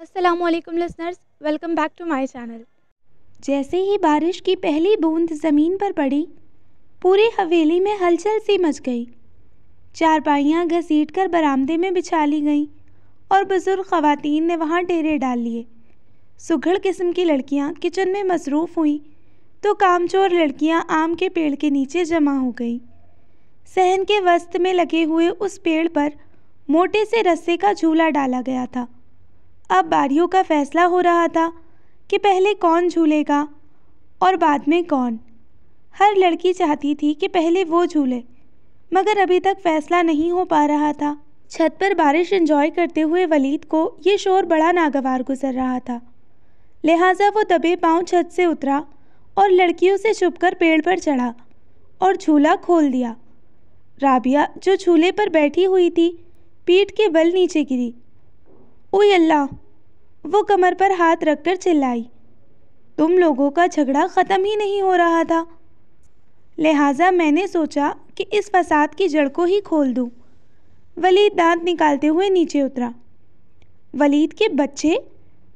السلام علیکم listeners, welcome back to my channel. جیسے ہی بارش کی پہلی بوند زمین پر پڑی، پوری حویلی میں ہلچل سی مچ گئی۔ چارپائیاں گھسیٹ کر برآمدے میں بچھا لی گئیں اور بزرگ خواتین نے وہاں ڈیرے ڈال لیے۔ سگھڑ قسم کی لڑکیاں کچن میں مصروف ہوئیں تو کامچور لڑکیاں آم کے پیڑ کے نیچے جمع ہو گئیں۔ صحن کے وسط میں لگے ہوئے اس پیڑ پر موٹے سے رسے کا جھولا ڈالا گیا تھا۔ اب باریوں کا فیصلہ ہو رہا تھا کہ پہلے کون جھولے گا اور بعد میں کون۔ ہر لڑکی چاہتی تھی کہ پہلے وہ جھولے، مگر ابھی تک فیصلہ نہیں ہو پا رہا تھا۔ چھت پر بارش انجوائے کرتے ہوئے ولید کو یہ شور بڑا ناگوار گزر رہا تھا، لہٰذا وہ دبے پاؤں چھت سے اترا اور لڑکیوں سے چھپ کر پیڑ پر چڑھا اور جھولا کھول دیا۔ رابعہ جو جھولے پر بیٹھی ہوئی تھی، پیٹھ کے بل نیچے گری۔ اوئے اللہ! وہ کمر پر ہاتھ رکھ کر چلائی۔ تم لوگوں کا جھگڑا ختم ہی نہیں ہو رہا تھا، لہٰذا میں نے سوچا کہ اس فساد کی جڑ کو ہی کھول دوں۔ ولید دانت نکالتے ہوئے نیچے اترا۔ ولید کے بچے،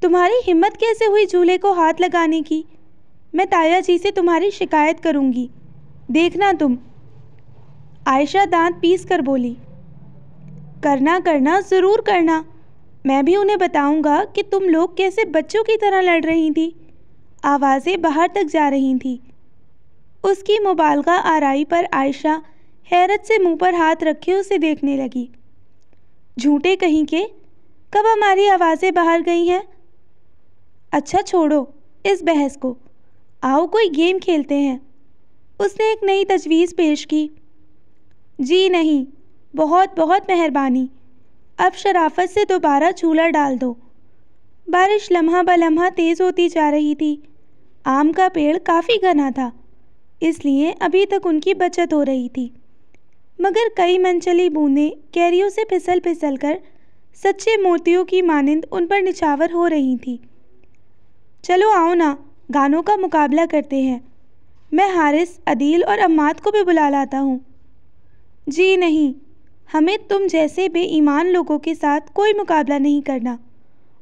تمہاری ہمت کیسے ہوئی جھولے کو ہاتھ لگانے کی؟ میں تایا جی سے تمہاری شکایت کروں گی، دیکھنا تم۔ عائشہ دانت پیس کر بولی۔ کرنا ضرور کرنا، میں بھی انہیں بتاؤں گا کہ تم لوگ کیسے بچوں کی طرح لڑ رہی تھی۔ آوازیں باہر تک جا رہی تھیں۔ اس کی مبالغہ آرائی پر عائشہ حیرت سے منہ پر ہاتھ رکھے اسے دیکھنے لگی۔ جھوٹے کہیں کے، کب ہماری آوازیں باہر گئی ہیں؟ اچھا چھوڑو اس بحث کو، آؤ کوئی گیم کھیلتے ہیں۔ اس نے ایک نئی تجویز پیش کی۔ جی نہیں، بہت بہت مہربانی، اب شرافت سے دوبارہ جھولا ڈال دو۔ بارش لمحہ بلمحہ تیز ہوتی جا رہی تھی۔ آم کا پیڑ کافی گھنا تھا، اس لیے ابھی تک ان کی بچت ہو رہی تھی، مگر کئی منچلی بوندیں کیریوں سے پھسل پھسل کر سچے موتیوں کی مانند ان پر نچھاور ہو رہی تھیں۔ چلو آؤ نا، گانوں کا مقابلہ کرتے ہیں۔ میں حارث، عدیل اور عماد کو بھی بلا لاتا ہوں۔ جی نہیں، ہمیں تم جیسے بے ایمان لوگوں کے ساتھ کوئی مقابلہ نہیں کرنا،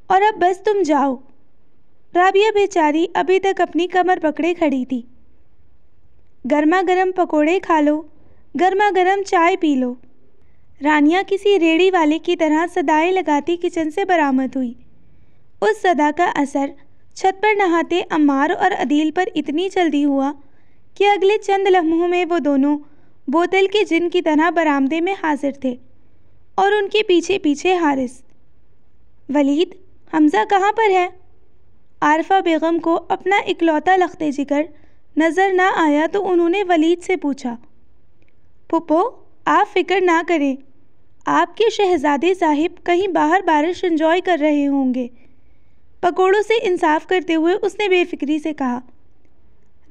اور اب بس تم جاؤ۔ رابعہ بیچاری ابھی تک اپنی کمر پکڑے کھڑی تھی۔ گرما گرم پکوڑے کھا لو، گرما گرم چائے پی لو۔ رانیہ کسی ریڑھی والے کی طرح صدائیں لگاتی کچن سے برآمد ہوئی۔ اس صدا کا اثر چھت پر نہاتے عمار اور عدیل پر اتنی جلدی ہوا کہ اگلے چند لمحوں میں وہ دونوں بوتل کے جن کی طرح برآمدے میں حاضر تھے اور ان کے پیچھے پیچھے حارث۔ ولید، حمزہ کہاں پر ہے؟ عارفہ بیگم کو اپنا اکلوتا لخت جگر نظر نہ آیا تو انہوں نے ولید سے پوچھا۔ پھپھو، آپ فکر نہ کریں، آپ کے شہزادے صاحب کہیں باہر بارش انجوائے کر رہے ہوں گے۔ پکوڑوں سے انصاف کرتے ہوئے اس نے بے فکری سے کہا۔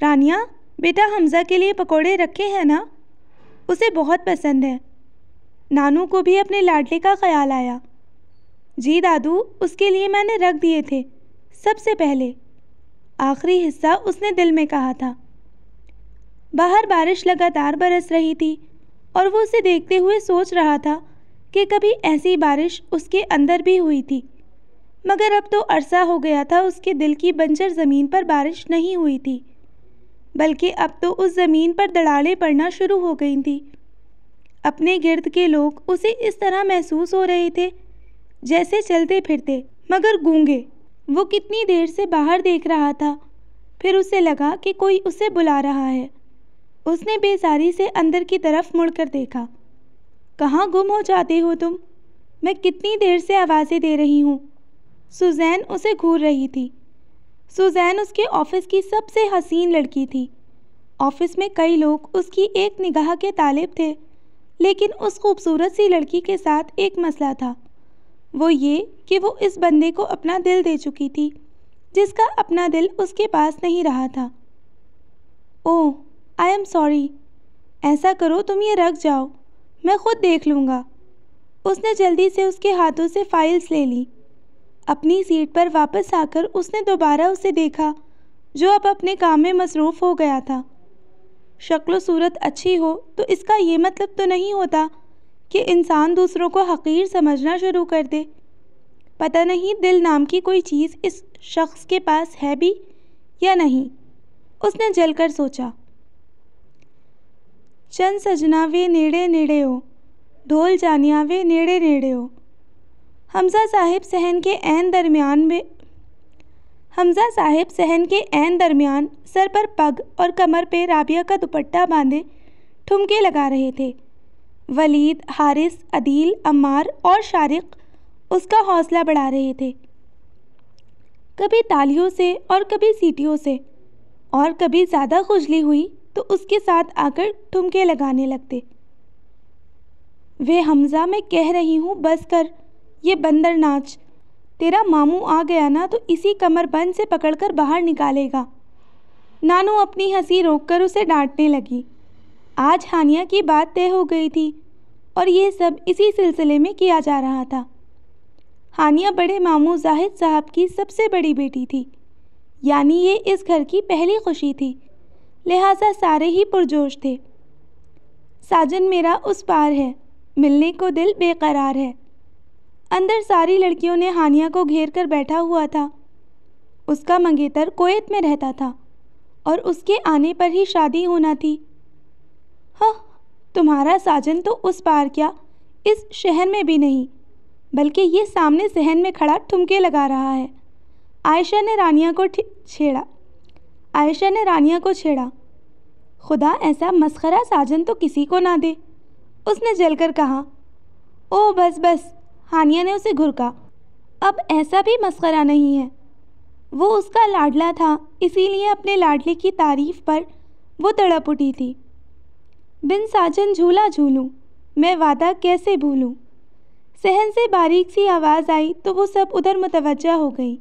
رانیہ بیٹا، حمزہ کے لیے پکوڑے رکھے ہیں نا؟ اسے بہت پسند ہے۔ نانو کو بھی اپنے لاڈلے کا خیال آیا۔ جی دادو، اس کے لیے میں نے رکھ دیے تھے سب سے پہلے۔ آخری حصہ اس نے دل میں کہا تھا۔ باہر بارش لگاتار برس رہی تھی اور وہ اسے دیکھتے ہوئے سوچ رہا تھا کہ کبھی ایسی بارش اس کے اندر بھی ہوئی تھی، مگر اب تو عرصہ ہو گیا تھا اس کے دل کی بنجر زمین پر بارش نہیں ہوئی تھی، بلکہ اب تو اس زمین پر دڑالیں پڑنا شروع ہو گئی تھیں۔ اپنے گرد کے لوگ اسے اس طرح محسوس ہو رہے تھے جیسے چلتے پھرتے مگر گونگے۔ وہ کتنی دیر سے باہر دیکھ رہا تھا، پھر اسے لگا کہ کوئی اسے بلا رہا ہے۔ اس نے بیزاری سے اندر کی طرف مڑ کر دیکھا۔ کہاں گم ہو جاتے ہو تم؟ میں کتنی دیر سے آوازیں دے رہی ہوں۔ سوزین اسے گھور رہی تھی۔ سوزین اس کے آفس کی سب سے حسین لڑکی تھی۔ آفس میں کئی لوگ اس کی ایک نگاہ کے طالب تھے، لیکن اس خوبصورت سی لڑکی کے ساتھ ایک مسئلہ تھا، وہ یہ کہ وہ اس بندے کو اپنا دل دے چکی تھی جس کا اپنا دل اس کے پاس نہیں رہا تھا۔ اوہ، آئی ایم سوری۔ ایسا کرو تم یہ رکھ جاؤ، میں خود دیکھ لوں گا۔ اس نے جلدی سے اس کے ہاتھوں سے فائلز لے لی۔ اپنی سیٹ پر واپس آ کر اس نے دوبارہ اسے دیکھا جو اب اپنے کام میں مصروف ہو گیا تھا۔ شکل و صورت اچھی ہو تو اس کا یہ مطلب تو نہیں ہوتا کہ انسان دوسروں کو حقیر سمجھنا شروع کر دے۔ پتہ نہیں دل نام کی کوئی چیز اس شخص کے پاس ہے بھی یا نہیں، اس نے جل کر سوچا۔ چند سجنا وے نیڑے نیڑے ہو، ڈھول جانیاں وے نیڑے نیڑے ہو۔ حمزہ صاحب صحن کے عین درمیان سر پر پگ اور کمر پہ رابعہ کا دوپٹہ باندھے ٹھمکے لگا رہے تھے۔ ولید، حارث، عدیل، عمار اور شارق اس کا حوصلہ بڑھا رہے تھے، کبھی تالیوں سے اور کبھی سیٹیوں سے، اور کبھی زیادہ خجلی ہوئی تو اس کے ساتھ آ کر ٹھمکے لگانے لگتے۔ وے حمزہ، میں کہہ رہی ہوں بس کر یہ بندر ناچ، تیرا ماموں آ گیا نا تو اسی کمر بند سے پکڑ کر باہر نکالے گا۔ نانو اپنی ہنسی روک کر اسے ڈانٹنے لگی۔ آج ہانیہ کی بات طے ہو گئی تھی اور یہ سب اسی سلسلے میں کیا جا رہا تھا۔ ہانیہ بڑے ماموں زاہد صاحب کی سب سے بڑی بیٹی تھی، یعنی یہ اس گھر کی پہلی خوشی تھی، لہٰذا سارے ہی پرجوش تھے۔ ساجن میرا اس پار ہے، ملنے کو دل بے قرار ہے۔ اندر ساری لڑکیوں نے ہانیہ کو گھیر کر بیٹھا ہوا تھا۔ اس کا منگیتر کویت میں رہتا تھا اور اس کے آنے پر ہی شادی ہونا تھی۔ ہاں، تمہارا ساجن تو اس پار کیا، اس شہر میں بھی نہیں، بلکہ یہ سامنے صحن میں کھڑا ٹھمکے لگا رہا ہے۔ عائشہ نے رانیہ کو چھیڑا۔ خدا ایسا مسخرہ ساجن تو کسی کو نہ دے، اس نے جل کر کہا۔ او بس بس، ہانیہ نے اسے گھرکا، اب ایسا بھی مسخرہ نہیں ہے۔ وہ اس کا لاڈلا تھا، اسی لیے اپنے لاڈلے کی تعریف پر وہ تڑپ اٹھی تھی۔ بن ساجن جھولا جھولوں، میں وعدہ کیسے بھولوں۔ صحن سے باریک سی آواز آئی تو وہ سب ادھر متوجہ ہو گئی۔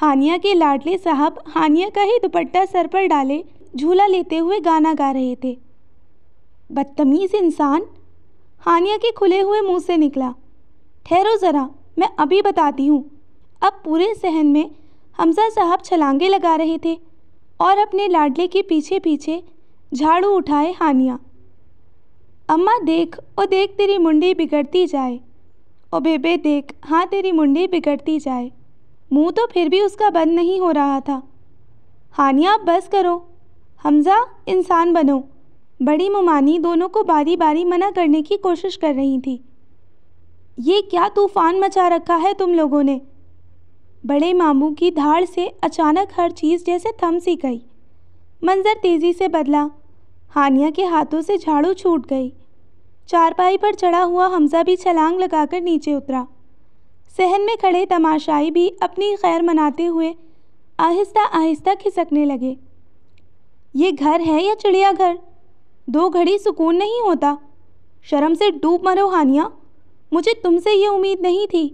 ہانیہ کے لاڈلے صاحب ہانیہ کا ہی دوپٹہ سر پر ڈالے جھولا لیتے ہوئے گانا گا رہے تھے۔ بدتمیز انسان، ہانیہ کے کھلے ہوئے منہ سے نکلا۔ ٹھہرو ذرا، میں ابھی بتاتی ہوں۔ اب پورے صحن میں حمزہ صاحب چھلانگے لگا رہے تھے اور اپنے لاڈلے کے پیچھے پیچھے جھاڑو اٹھائے ہانیہ۔ اماں دیکھ، او دیکھ تیری منڈی بگڑتی جائے، او بیبے دیکھ، ہاں تیری منڈی بگڑتی جائے۔ منہ تو پھر بھی اس کا بند نہیں ہو رہا تھا۔ ہانیہ اب بس کرو، حمزہ انسان بنو۔ بڑی ممانی دونوں کو باری باری منع کرنے کی کوشش کر رہی تھی۔ یہ کیا طوفان مچا رکھا ہے تم لوگوں نے؟ بڑے ماموں کی دھاڑ سے اچانک ہر چیز جیسے تھم سی گئی۔ منظر تیزی سے بدلا، ہانیہ کے ہاتھوں سے جھاڑو چھوٹ گئی۔ چارپائی پر چڑھا ہوا حمزہ بھی چھلانگ لگا کر نیچے اترا۔ صحن میں کھڑے تماشائی بھی اپنی خیر مناتے ہوئے آہستہ آہستہ کھسکنے لگے۔ یہ گھر ہے یا چڑیا گھر؟ 2 گھڑی سکون نہیں ہوتا؟ شرم سے ڈوب مرو ہانیہ، مجھے تم سے یہ امید نہیں تھی۔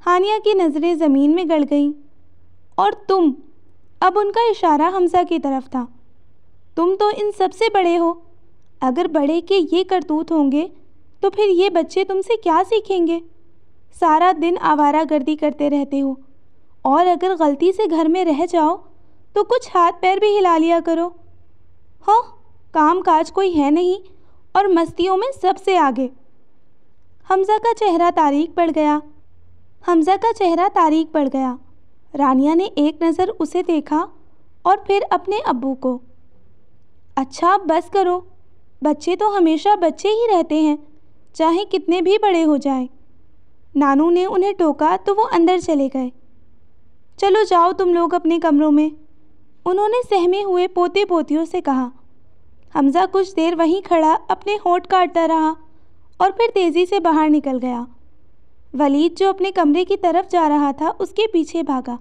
ہانیہ کی نظریں زمین میں گڑ گئیں۔ اور تم، اب ان کا اشارہ حمزہ کی طرف تھا، تم تو ان سب سے بڑے ہو۔ اگر بڑے کے یہ کرتوت ہوں گے تو پھر یہ بچے تم سے کیا سیکھیں گے؟ سارا دن آوارہ گردی کرتے رہتے ہو، اور اگر غلطی سے گھر میں رہ جاؤ تو کچھ ہاتھ پیر بھی ہلا لیا کرو۔ ہاں، کام کاج کوئی ہے نہیں اور مستیوں میں سب سے آگے۔ حمزہ کا چہرہ تاریک پڑ گیا۔ رانیہ نے ایک نظر اسے دیکھا اور پھر اپنے ابو کو۔ اچھا بس کرو، بچے تو ہمیشہ بچے ہی رہتے ہیں، چاہے کتنے بھی بڑے ہو جائیں۔ نانو نے انہیں ٹوکا تو وہ اندر چلے گئے۔ چلو جاؤ تم لوگ اپنے کمروں میں، انہوں نے سہمے ہوئے پوتے پوتیوں سے کہا۔ حمزہ کچھ دیر وہیں کھڑا اپنے ہونٹ کاٹتا رہا اور پھر تیزی سے باہر نکل گیا۔ ولید جو اپنے کمرے کی طرف جا رہا تھا اس کے پیچھے بھاگا۔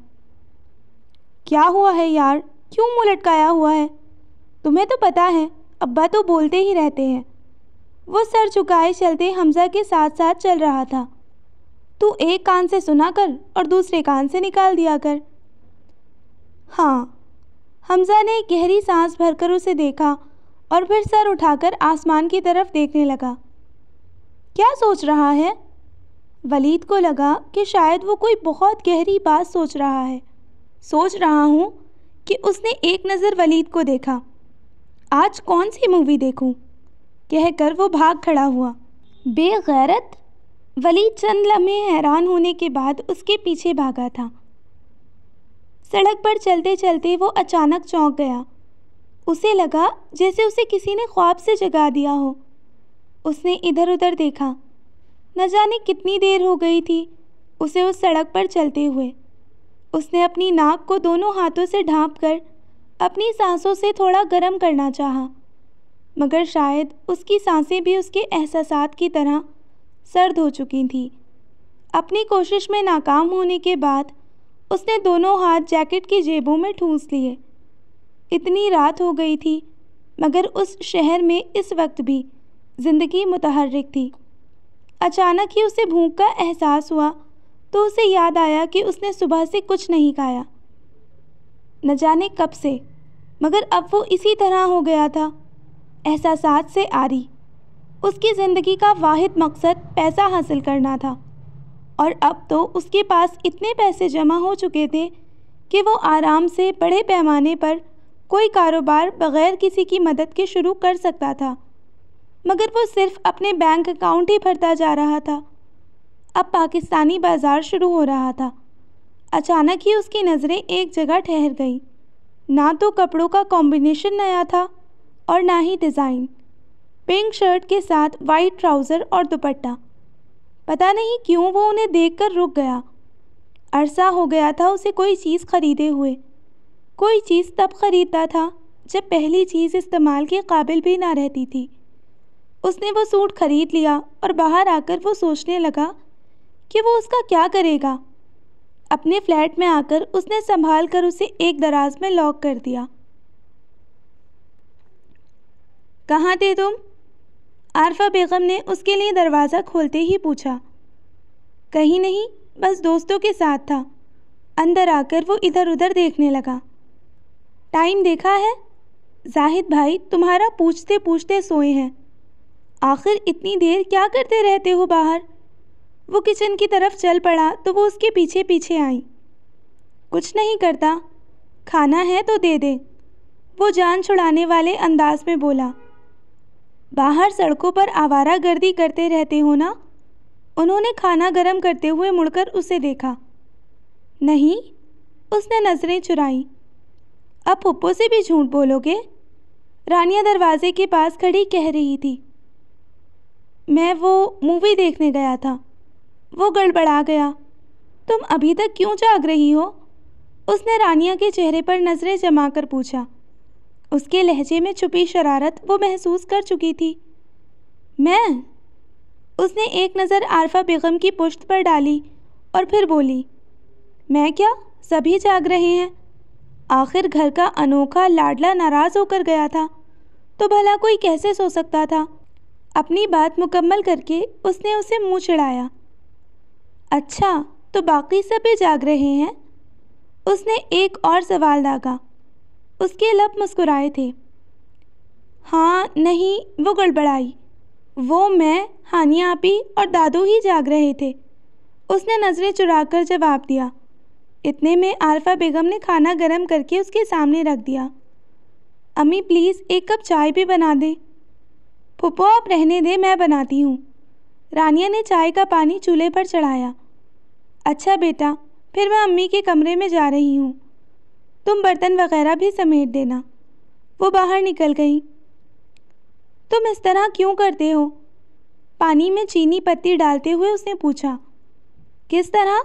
کیا ہوا ہے یار، کیوں منہ لٹکایا ہوا ہے؟ تمہیں تو پتہ ہے ابا تو بولتے ہی رہتے ہیں۔ وہ سر جھکائے چلتے حمزہ کے ساتھ ساتھ چل رہا تھا۔ تو ایک کان سے سنا کر اور دوسرے کان سے نکال دیا کر۔ ہاں، حمزہ نے گہری سانس بھر کر اسے دیکھا اور پھر سر اٹھا کر آسمان کی طرف دیکھنے لگا۔ کیا سوچ رہا ہے؟ ولید کو لگا کہ شاید وہ کوئی بہت گہری بات سوچ رہا ہے۔ سوچ رہا ہوں کہ اس نے ایک نظر ولید کو دیکھا۔ آج کون سی مووی دیکھوں؟ کہہ کر وہ بھاگ کھڑا ہوا۔ بے غیرت! ولید چند لمحے حیران ہونے کے بعد اس کے پیچھے بھاگا تھا۔ سڑک پر چلتے چلتے وہ اچانک چونک گیا۔ اسے لگا جیسے اسے کسی نے خواب سے جگا دیا ہو۔ اس نے ادھر ادھر دیکھا، نہ جانے کتنی دیر ہو گئی تھی اسے اس سڑک پر چلتے ہوئے۔ اس نے اپنی ناک کو دونوں ہاتھوں سے ڈھانپ کر اپنی سانسوں سے تھوڑا گرم کرنا چاہا، مگر شاید اس کی سانسیں بھی اس کے احساسات کی طرح سرد ہو چکی تھیں۔ اپنی کوشش میں ناکام ہونے کے بعد اس نے دونوں ہاتھ جیکٹ کی جیبوں میں ٹھونس لیے۔ اتنی رات ہو گئی تھی مگر اس شہر میں اس وقت بھی زندگی متحرک تھی۔ اچانک ہی اسے بھوک کا احساس ہوا تو اسے یاد آیا کہ اس نے صبح سے کچھ نہیں کھایا، نہ جانے کب سے، مگر اب وہ اسی طرح ہو گیا تھا، احساسات سے عاری۔ اس کی زندگی کا واحد مقصد پیسہ حاصل کرنا تھا، اور اب تو اس کے پاس اتنے پیسے جمع ہو چکے تھے کہ وہ آرام سے بڑے پیمانے پر کوئی کاروبار بغیر کسی کی مدد کے شروع کر سکتا تھا، مگر وہ صرف اپنے بینک اکاؤنٹ ہی بھرتا جا رہا تھا۔ اب پاکستانی بازار شروع ہو رہا تھا۔ اچانک ہی اس کی نظریں ایک جگہ ٹھہر گئیں۔ نہ تو کپڑوں کا کمبینیشن نیا تھا اور نہ ہی ڈیزائن۔ پنک شرٹ کے ساتھ وائٹ ٹراؤزر اور دوپٹہ۔ پتہ نہیں کیوں وہ انہیں دیکھ کر رک گیا۔ عرصہ ہو گیا تھا اسے کوئی چیز خریدے ہوئے۔ کوئی چیز تب خریدتا تھا جب پہلی چیز استعمال کے قابل بھی نہ رہتی تھی۔ اس نے وہ سوٹ خرید لیا اور باہر آ کر وہ سوچنے لگا کہ وہ اس کا کیا کرے گا۔ اپنے فلیٹ میں آ کر اس نے سنبھال کر اسے ایک دراز میں لاک کر دیا۔ کہاں تھے تم؟ عارفہ بیگم نے اس کے لیے دروازہ کھولتے ہی پوچھا۔ کہیں نہیں، بس دوستوں کے ساتھ تھا۔ اندر آ کر وہ ادھر ادھر دیکھنے لگا۔ ٹائم دیکھا ہے؟ زاہد بھائی تمہارا پوچھتے پوچھتے سوئے ہیں۔ آخر اتنی دیر کیا کرتے رہتے ہو باہر؟ وہ کچن کی طرف چل پڑا تو وہ اس کے پیچھے پیچھے آئیں۔ کچھ نہیں کرتا، کھانا ہے تو دے دے، وہ جان چھڑانے والے انداز میں بولا۔ باہر سڑکوں پر آوارہ گردی کرتے رہتے ہو نا؟ انہوں نے کھانا گرم کرتے ہوئے مڑ کر اسے دیکھا۔ نہیں، اس نے نظریں چرائیں۔ اب پھپھو سے بھی جھوٹ بولو گے؟ رانیہ دروازے کے پاس کھڑی کہہ رہی تھی۔ میں وہ مووی دیکھنے گیا تھا۔ وہ گڑبڑا گیا۔ تم ابھی تک کیوں جاگ رہی ہو؟ اس نے رانیہ کے چہرے پر نظریں جما کر پوچھا۔ اس کے لہجے میں چھپی شرارت وہ محسوس کر چکی تھی۔ میں؟ اس نے ایک نظر عارفہ بیگم کی پشت پر ڈالی اور پھر بولی، میں کیا؟ سبھی جاگ رہے ہیں۔ آخر گھر کا انوکھا لاڈلا ناراض ہو کر گیا تھا تو بھلا کوئی کیسے سو سکتا تھا؟ اپنی بات مکمل کر کے اس نے اسے منہ چڑھایا۔ اچھا، تو باقی سب بھی جاگ رہے ہیں؟ اس نے ایک اور سوال داغا۔ اس کے لب مسکرائے تھے۔ ہاں نہیں، وہ گڑبڑائی۔ وہ میں، ہانیہ آپی اور دادو ہی جاگ رہے تھے، اس نے نظریں چرا کر جواب دیا۔ اتنے میں عارفہ بیگم نے کھانا گرم کر کے اس کے سامنے رکھ دیا۔ امی پلیز ایک کپ چائے بھی بنا دیں۔ پھپھو آپ رہنے دیں، میں بناتی ہوں۔ رانیہ نے چائے کا پانی چولہے پر چڑھایا۔ اچھا بیٹا، پھر میں امی کے کمرے میں جا رہی ہوں، تم برتن وغیرہ بھی سمیٹ دینا۔ وہ باہر نکل گئیں۔ تم اس طرح کیوں کرتے ہو؟ پانی میں چینی پتی ڈالتے ہوئے اس نے پوچھا۔ کس طرح؟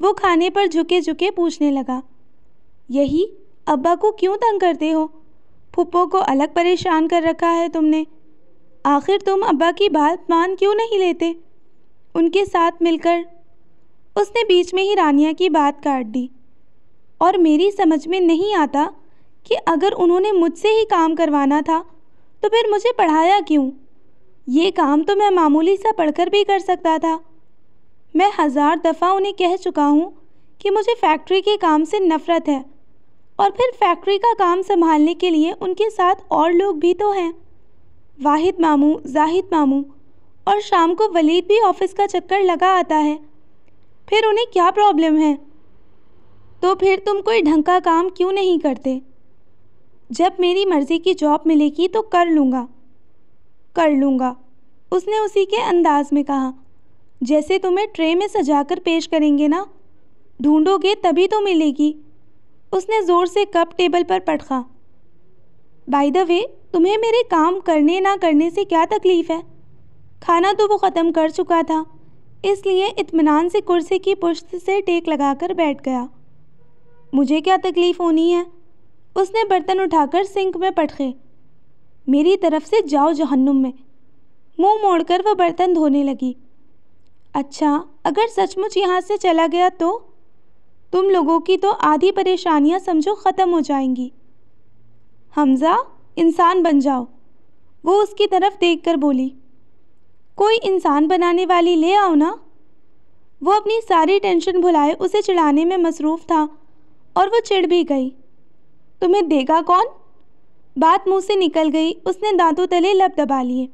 وہ کھانے پر جھکے جھکے پوچھنے لگا۔ یہی، ابا کو کیوں تنگ کرتے ہو؟ پھپھو کو الگ پریشان کر رکھا ہے تم نے۔ آخر تم ابا کی بات مان کیوں نہیں لیتے؟ ان کے ساتھ مل کر۔ اس نے بیچ میں ہی رانیہ کی بات کاٹ دی۔ اور میری سمجھ میں نہیں آتا کہ اگر انہوں نے مجھ سے ہی کام کروانا تھا تو پھر مجھے پڑھایا کیوں؟ یہ کام تو میں معمولی سا پڑھ کر بھی کر سکتا تھا۔ میں 1000 دفعہ انہیں کہہ چکا ہوں کہ مجھے فیکٹری کے کام سے نفرت ہے، اور پھر فیکٹری کا کام سنبھالنے کے لیے ان کے ساتھ اور لوگ بھی تو ہیں، واحد ماموں، زاہد ماموں، اور شام کو ولید بھی آفس کا چکر لگا آتا ہے۔ پھر انہیں کیا پرابلم ہے؟ تو پھر تم کوئی ڈھنگ کا کام کیوں نہیں کرتے؟ جب میری مرضی کی جاب ملے گی تو کر لوں گا۔ کر لوں گا، اس نے اسی کے انداز میں کہا۔ جیسے تمہیں ٹرے میں سجا کر پیش کریں گے نا، ڈھونڈو گے تبھی تو ملے گی۔ اس نے زور سے کپ ٹیبل پر پٹخا۔ بائی دا وے، تمہیں میرے کام کرنے نہ کرنے سے کیا تکلیف ہے؟ کھانا تو وہ ختم کر چکا تھا، اس لیے اطمینان سے کرسی کی پشت سے ٹیک لگا کر بیٹھ گیا۔ مجھے کیا تکلیف ہونی ہے؟ اس نے برتن اٹھا کر سنک میں پٹخے۔ میری طرف سے جاؤ جہنم میں۔ منہ موڑ کر وہ برتن دھونے لگی۔ اچھا، اگر سچ مچ یہاں سے چلا گیا تو تم لوگوں کی تو آدھی پریشانیاں سمجھو ختم ہو جائیں گی۔ حمزہ، انسان بن جاؤ، وہ اس کی طرف دیکھ کر بولی۔ کوئی انسان بنانے والی لے آؤ نا۔ وہ اپنی ساری ٹینشن بھلائے اسے چڑھانے میں مصروف تھا اور وہ چڑھ بھی گئی۔ تمہیں دے گا کون؟ بات منہ سے نکل گئی۔ اس نے دانتوں تلے لب دبا لیے۔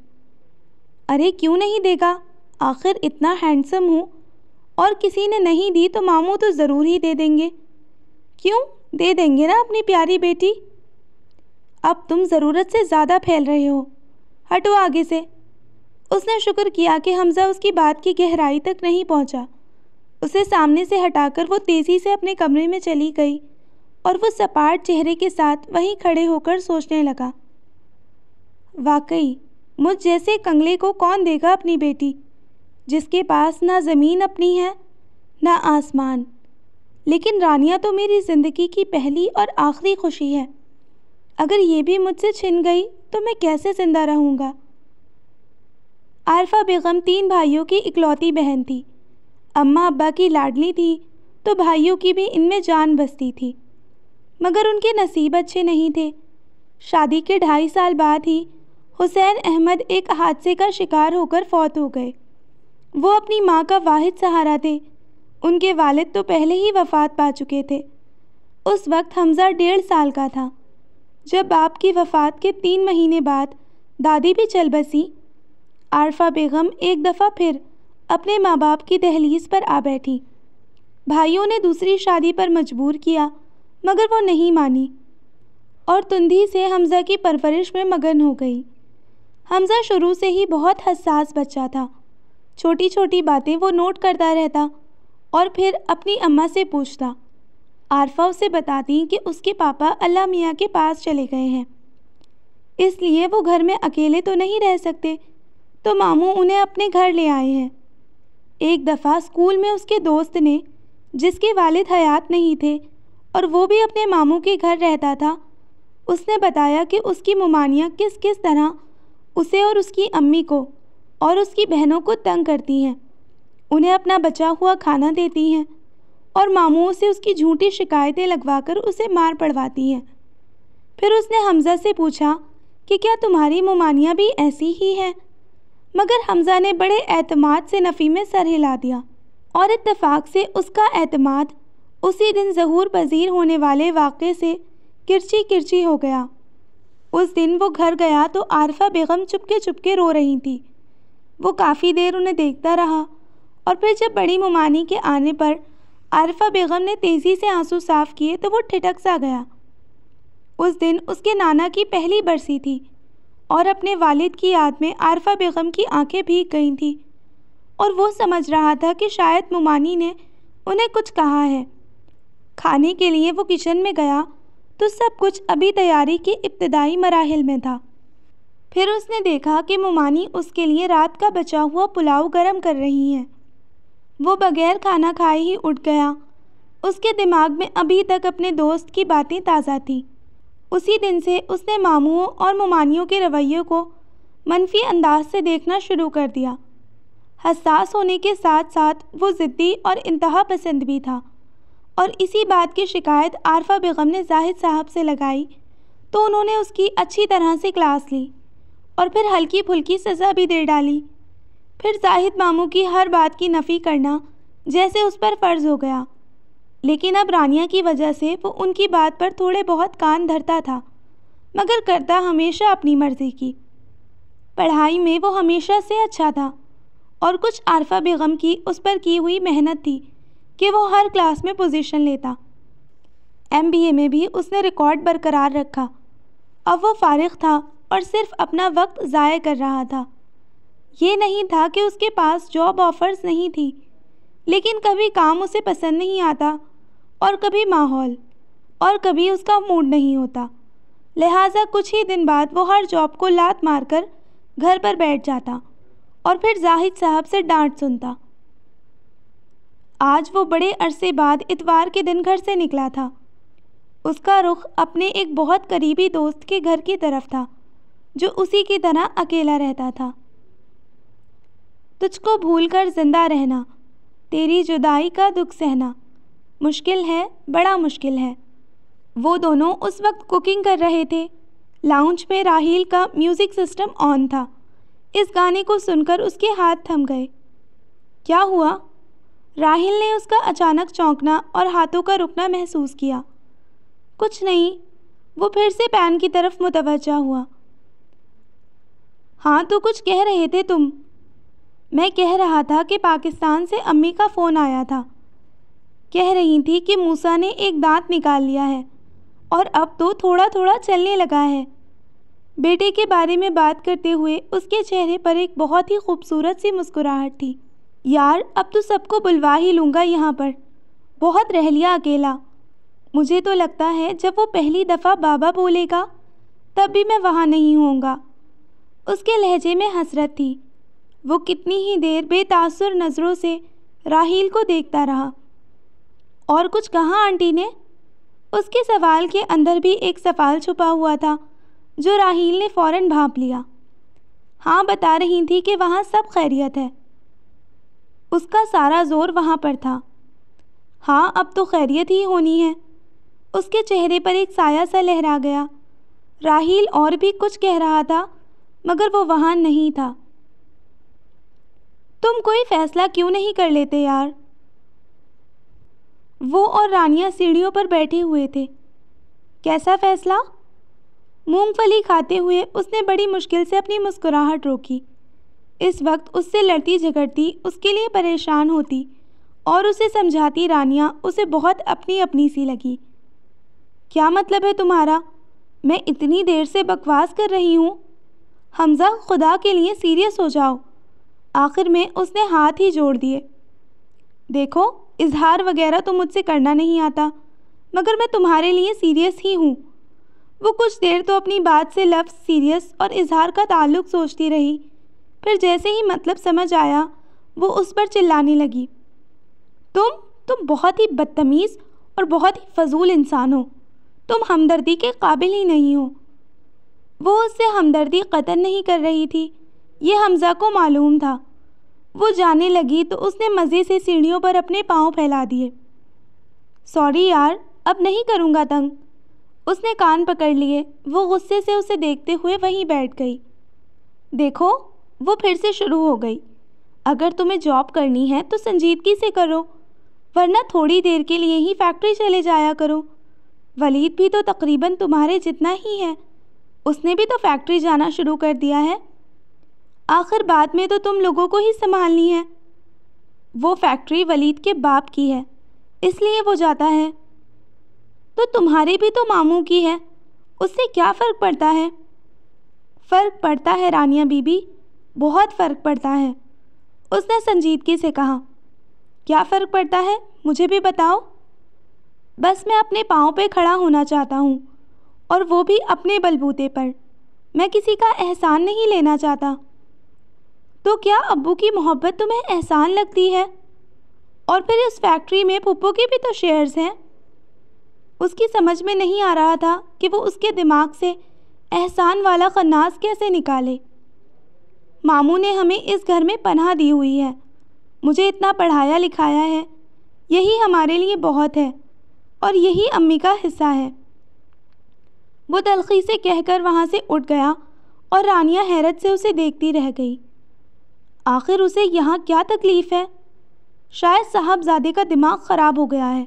ارے کیوں نہیں دے گا؟ آخر اتنا ہینڈسم ہوں، اور کسی نے نہیں دی تو ماموں تو ضرور ہی دے دیں گے۔ کیوں دے دیں گے نا اپنی پیاری بیٹی۔ اب تم ضرورت سے زیادہ پھیل رہے ہو، ہٹو آگے سے۔ اس نے شکر کیا کہ حمزہ اس کی بات کی گہرائی تک نہیں پہنچا۔ اسے سامنے سے ہٹا کر وہ تیزی سے اپنے کمرے میں چلی گئی اور وہ سپاٹ چہرے کے ساتھ وہیں کھڑے ہو کر سوچنے لگا، واقعی مجھ جیسے کنگلے کو کون دے گا اپنی بیٹی، جس کے پاس نہ زمین اپنی ہے نہ آسمان۔ لیکن رانیہ تو میری زندگی کی پہلی اور آخری خوشی ہے، اگر یہ بھی مجھ سے چھن گئی تو میں کیسے زندہ رہوں گا۔ عارفہ بیگم 3 بھائیوں کی اکلوتی بہن تھی۔ اماں ابا کی لاڈلی تھی تو بھائیوں کی بھی ان میں جان بستی تھی، مگر ان کے نصیب اچھے نہیں تھے۔ شادی کے 2.5 سال بعد ہی حسین احمد ایک حادثے کا شکار ہو کر فوت ہو گئے۔ وہ اپنی ماں کا واحد سہارا تھے۔ ان کے والد تو پہلے ہی وفات پا چکے تھے۔ اس وقت حمزہ 1.5 سال کا تھا۔ جب باپ کی وفات کے 3 مہینے بعد دادی بھی چل بسی، عارفہ بیگم ایک دفعہ پھر اپنے ماں باپ کی دہلیز پر آ بیٹھی۔ بھائیوں نے دوسری شادی پر مجبور کیا، مگر وہ نہیں مانی اور تندھی سے حمزہ کی پرورش میں مگن ہو گئی۔ حمزہ شروع سے ہی بہت حساس بچہ تھا۔ چھوٹی چھوٹی باتیں وہ نوٹ کرتا رہتا اور پھر اپنی اماں سے پوچھتا۔ عارفہ اسے بتاتی کہ اس کے پاپا اللہ میاں کے پاس چلے گئے ہیں، اس لیے وہ گھر میں اکیلے تو نہیں رہ سکتے، تو ماموں انہیں اپنے گھر لے آئے ہیں۔ ایک دفعہ اسکول میں اس کے دوست نے، جس کے والد حیات نہیں تھے اور وہ بھی اپنے ماموں کے گھر رہتا تھا، اس نے بتایا کہ اس کی ممانیاں کس کس طرح اسے اور اس کی امی کو اور اس کی بہنوں کو تنگ کرتی ہیں، انہیں اپنا بچا ہوا کھانا دیتی ہیں اور ماموں سے اس کی جھوٹی شکایتیں لگوا کر اسے مار پڑواتی ہیں۔ پھر اس نے حمزہ سے پوچھا کہ کیا تمہاری ممانیاں بھی ایسی ہی ہیں؟ مگر حمزہ نے بڑے اعتماد سے نفی میں سر ہلا دیا، اور اتفاق سے اس کا اعتماد اسی دن ظہور پذیر ہونے والے واقعے سے کرچی کرچی ہو گیا۔ اس دن وہ گھر گیا تو عارفہ بیگم چپکے چپکے رو رہی تھی۔ وہ کافی دیر انہیں دیکھتا رہا اور پھر جب بڑی ممانی کے آنے پر عارفہ بیگم نے تیزی سے آنسو صاف کیے تو وہ ٹھٹک سا گیا۔ اس دن اس کے نانا کی پہلی برسی تھی اور اپنے والد کی یاد میں عارفہ بیگم کی آنکھیں بھیگ گئی تھیں اور وہ سمجھ رہا تھا کہ شاید ممانی نے انہیں کچھ کہا ہے۔ کھانے کے لیے وہ کچن میں گیا تو سب کچھ ابھی تیاری کے ابتدائی مراحل میں تھا۔ پھر اس نے دیکھا کہ ممانی اس کے لیے رات کا بچا ہوا پلاؤ گرم کر رہی ہیں۔ وہ بغیر کھانا کھائے ہی اٹھ گیا۔ اس کے دماغ میں ابھی تک اپنے دوست کی باتیں تازہ تھیں۔ اسی دن سے اس نے ماموں اور ممانیوں کے رویوں کو منفی انداز سے دیکھنا شروع کر دیا۔ حساس ہونے کے ساتھ ساتھ وہ ضدی اور انتہا پسند بھی تھا، اور اسی بات کی شکایت عارفہ بیگم نے زاہد صاحب سے لگائی تو انہوں نے اس کی اچھی طرح سے کلاس لی اور پھر ہلکی پھلکی سزا بھی دے ڈالی۔ پھر زاہد ماموں کی ہر بات کی نفی کرنا جیسے اس پر فرض ہو گیا، لیکن اب رانیہ کی وجہ سے وہ ان کی بات پر تھوڑے بہت کان دھرتا تھا، مگر کرتا ہمیشہ اپنی مرضی کی۔ پڑھائی میں وہ ہمیشہ سے اچھا تھا، اور کچھ عارفہ بیگم کی اس پر کی ہوئی محنت تھی کہ وہ ہر کلاس میں پوزیشن لیتا۔ MBA میں بھی اس نے ریکارڈ برقرار رکھا۔ اب وہ فارغ تھا اور صرف اپنا وقت ضائع کر رہا تھا۔ یہ نہیں تھا کہ اس کے پاس جاب آفرز نہیں تھی، لیکن کبھی کام اسے پسند نہیں آتا اور کبھی ماحول، اور کبھی اس کا موڈ نہیں ہوتا، لہٰذا کچھ ہی دن بعد وہ ہر جاب کو لات مار کر گھر پر بیٹھ جاتا اور پھر زاہد صاحب سے ڈانٹ سنتا۔ آج وہ بڑے عرصے بعد اتوار کے دن گھر سے نکلا تھا۔ اس کا رخ اپنے ایک بہت قریبی دوست کے گھر کی طرف تھا جو اسی کی طرح اکیلا رہتا تھا۔ تجھ کو بھول کر زندہ رہنا، تیری جدائی کا دکھ سہنا، مشکل ہے، بڑا مشکل ہے۔ وہ دونوں اس وقت کوکنگ کر رہے تھے۔ لاؤنج میں راہیل کا میوزک سسٹم آن تھا۔ اس گانے کو سن کر اس کے ہاتھ تھم گئے۔ کیا ہوا؟ راہیل نے اس کا اچانک چونکنا اور ہاتھوں کا رکنا محسوس کیا۔ کچھ نہیں، وہ پھر سے پین کی طرف متوجہ ہوا۔ ہاں تو کچھ کہہ رہے تھے تم؟ میں کہہ رہا تھا کہ پاکستان سے امی کا فون آیا تھا، کہہ رہی تھی کہ موسیٰ نے ایک دانت نکال لیا ہے اور اب تو تھوڑا تھوڑا چلنے لگا ہے۔ بیٹے کے بارے میں بات کرتے ہوئے اس کے چہرے پر ایک بہت ہی خوبصورت سی مسکراہٹ تھی۔ یار اب تو سب کو بلوا ہی لوں گا یہاں پر، بہت رہ لیا اکیلا۔ مجھے تو لگتا ہے جب وہ پہلی دفعہ بابا بولے گا تب بھی میں وہاں نہیں ہوں گا۔ اس کے لہجے میں حسرت تھی۔ وہ کتنی ہی دیر بے تاثر نظروں سے راہیل کو دیکھتا رہا۔ اور کچھ کہا آنٹی نے؟ اس کے سوال کے اندر بھی ایک سوال چھپا ہوا تھا جو راہیل نے فوراً بھانپ لیا۔ ہاں بتا رہی تھی کہ وہاں سب خیریت ہے۔ اس کا سارا زور وہاں پر تھا۔ ہاں اب تو خیریت ہی ہونی ہے۔ اس کے چہرے پر ایک سایہ سا لہرا گیا۔ راہیل اور بھی کچھ کہہ رہا تھا مگر وہ وہاں نہیں تھا۔ تم کوئی فیصلہ کیوں نہیں کر لیتے یار؟ وہ اور رانیہ سیڑھیوں پر بیٹھے ہوئے تھے۔ کیسا فیصلہ؟ مونگ پھلی کھاتے ہوئے اس نے بڑی مشکل سے اپنی مسکراہٹ روکی۔ اس وقت اس سے لڑتی جھگڑتی، اس کے لیے پریشان ہوتی اور اسے سمجھاتی رانیہ اسے بہت اپنی اپنی سی لگی۔ کیا مطلب ہے تمہارا؟ میں اتنی دیر سے بکواس کر رہی ہوں۔ حمزہ خدا کے لیے سیریس ہو جاؤ۔ آخر میں اس نے ہاتھ ہی جوڑ دیے۔ دیکھو اظہار وغیرہ تو مجھ سے کرنا نہیں آتا مگر میں تمہارے لیے سیریس ہی ہوں۔ وہ کچھ دیر تو اپنی بات سے لفظ سیریس اور اظہار کا تعلق سوچتی رہی، پھر جیسے ہی مطلب سمجھ آیا وہ اس پر چلانے لگی۔ تم بہت ہی بدتمیز اور بہت ہی فضول انسان ہو، تم ہمدردی کے قابل ہی نہیں ہو۔ وہ اس سے ہمدردی قطعاً نہیں کر رہی تھی، یہ حمزہ کو معلوم تھا۔ وہ جانے لگی تو اس نے مزے سے سیڑھیوں پر اپنے پاؤں پھیلا دیے۔ سوری یار، اب نہیں کروں گا تنگ۔ اس نے کان پکڑ لیے۔ وہ غصے سے اسے دیکھتے ہوئے وہیں بیٹھ گئی۔ دیکھو وہ پھر سے شروع ہو گئی۔ اگر تمہیں جاب کرنی ہے تو سنجیدگی سے کرو، ورنہ تھوڑی دیر کے لیے ہی فیکٹری چلے جایا کرو۔ ولید بھی تو تقریباً تمہارے جتنا ہی ہے، اس نے بھی تو فیکٹری جانا شروع کر دیا ہے۔ آخر بعد میں تو تم لوگوں کو ہی سنبھالنی ہے۔ وہ فیکٹری ولید کے باپ کی ہے، اس لیے وہ جاتا ہے۔ تو تمہارے بھی تو ماموں کی ہے، اس سے کیا فرق پڑتا ہے؟ فرق پڑتا ہے رانیہ بی بی، بہت فرق پڑتا ہے۔ اس نے سنجیدگی سے کہا۔ کیا فرق پڑتا ہے مجھے بھی بتاؤ۔ بس میں اپنے پاؤں پہ کھڑا ہونا چاہتا ہوں، اور وہ بھی اپنے بلبوتے پر۔ میں کسی کا احسان نہیں لینا چاہتا۔ تو کیا ابو کی محبت تمہیں احسان لگتی ہے؟ اور پھر اس فیکٹری میں پھپھو کے بھی تو شیئرز ہیں۔ اس کی سمجھ میں نہیں آ رہا تھا کہ وہ اس کے دماغ سے احسان والا خناس کیسے نکالے۔ ماموں نے ہمیں اس گھر میں پناہ دی ہوئی ہے، مجھے اتنا پڑھایا لکھایا ہے، یہی ہمارے لیے بہت ہے، اور یہی امی کا حصہ ہے۔ وہ تلخی سے کہہ کر وہاں سے اٹھ گیا اور رانیہ حیرت سے اسے دیکھتی رہ گئی۔ آخر اسے یہاں کیا تکلیف ہے؟ شاید صاحبزادے کا دماغ خراب ہو گیا ہے۔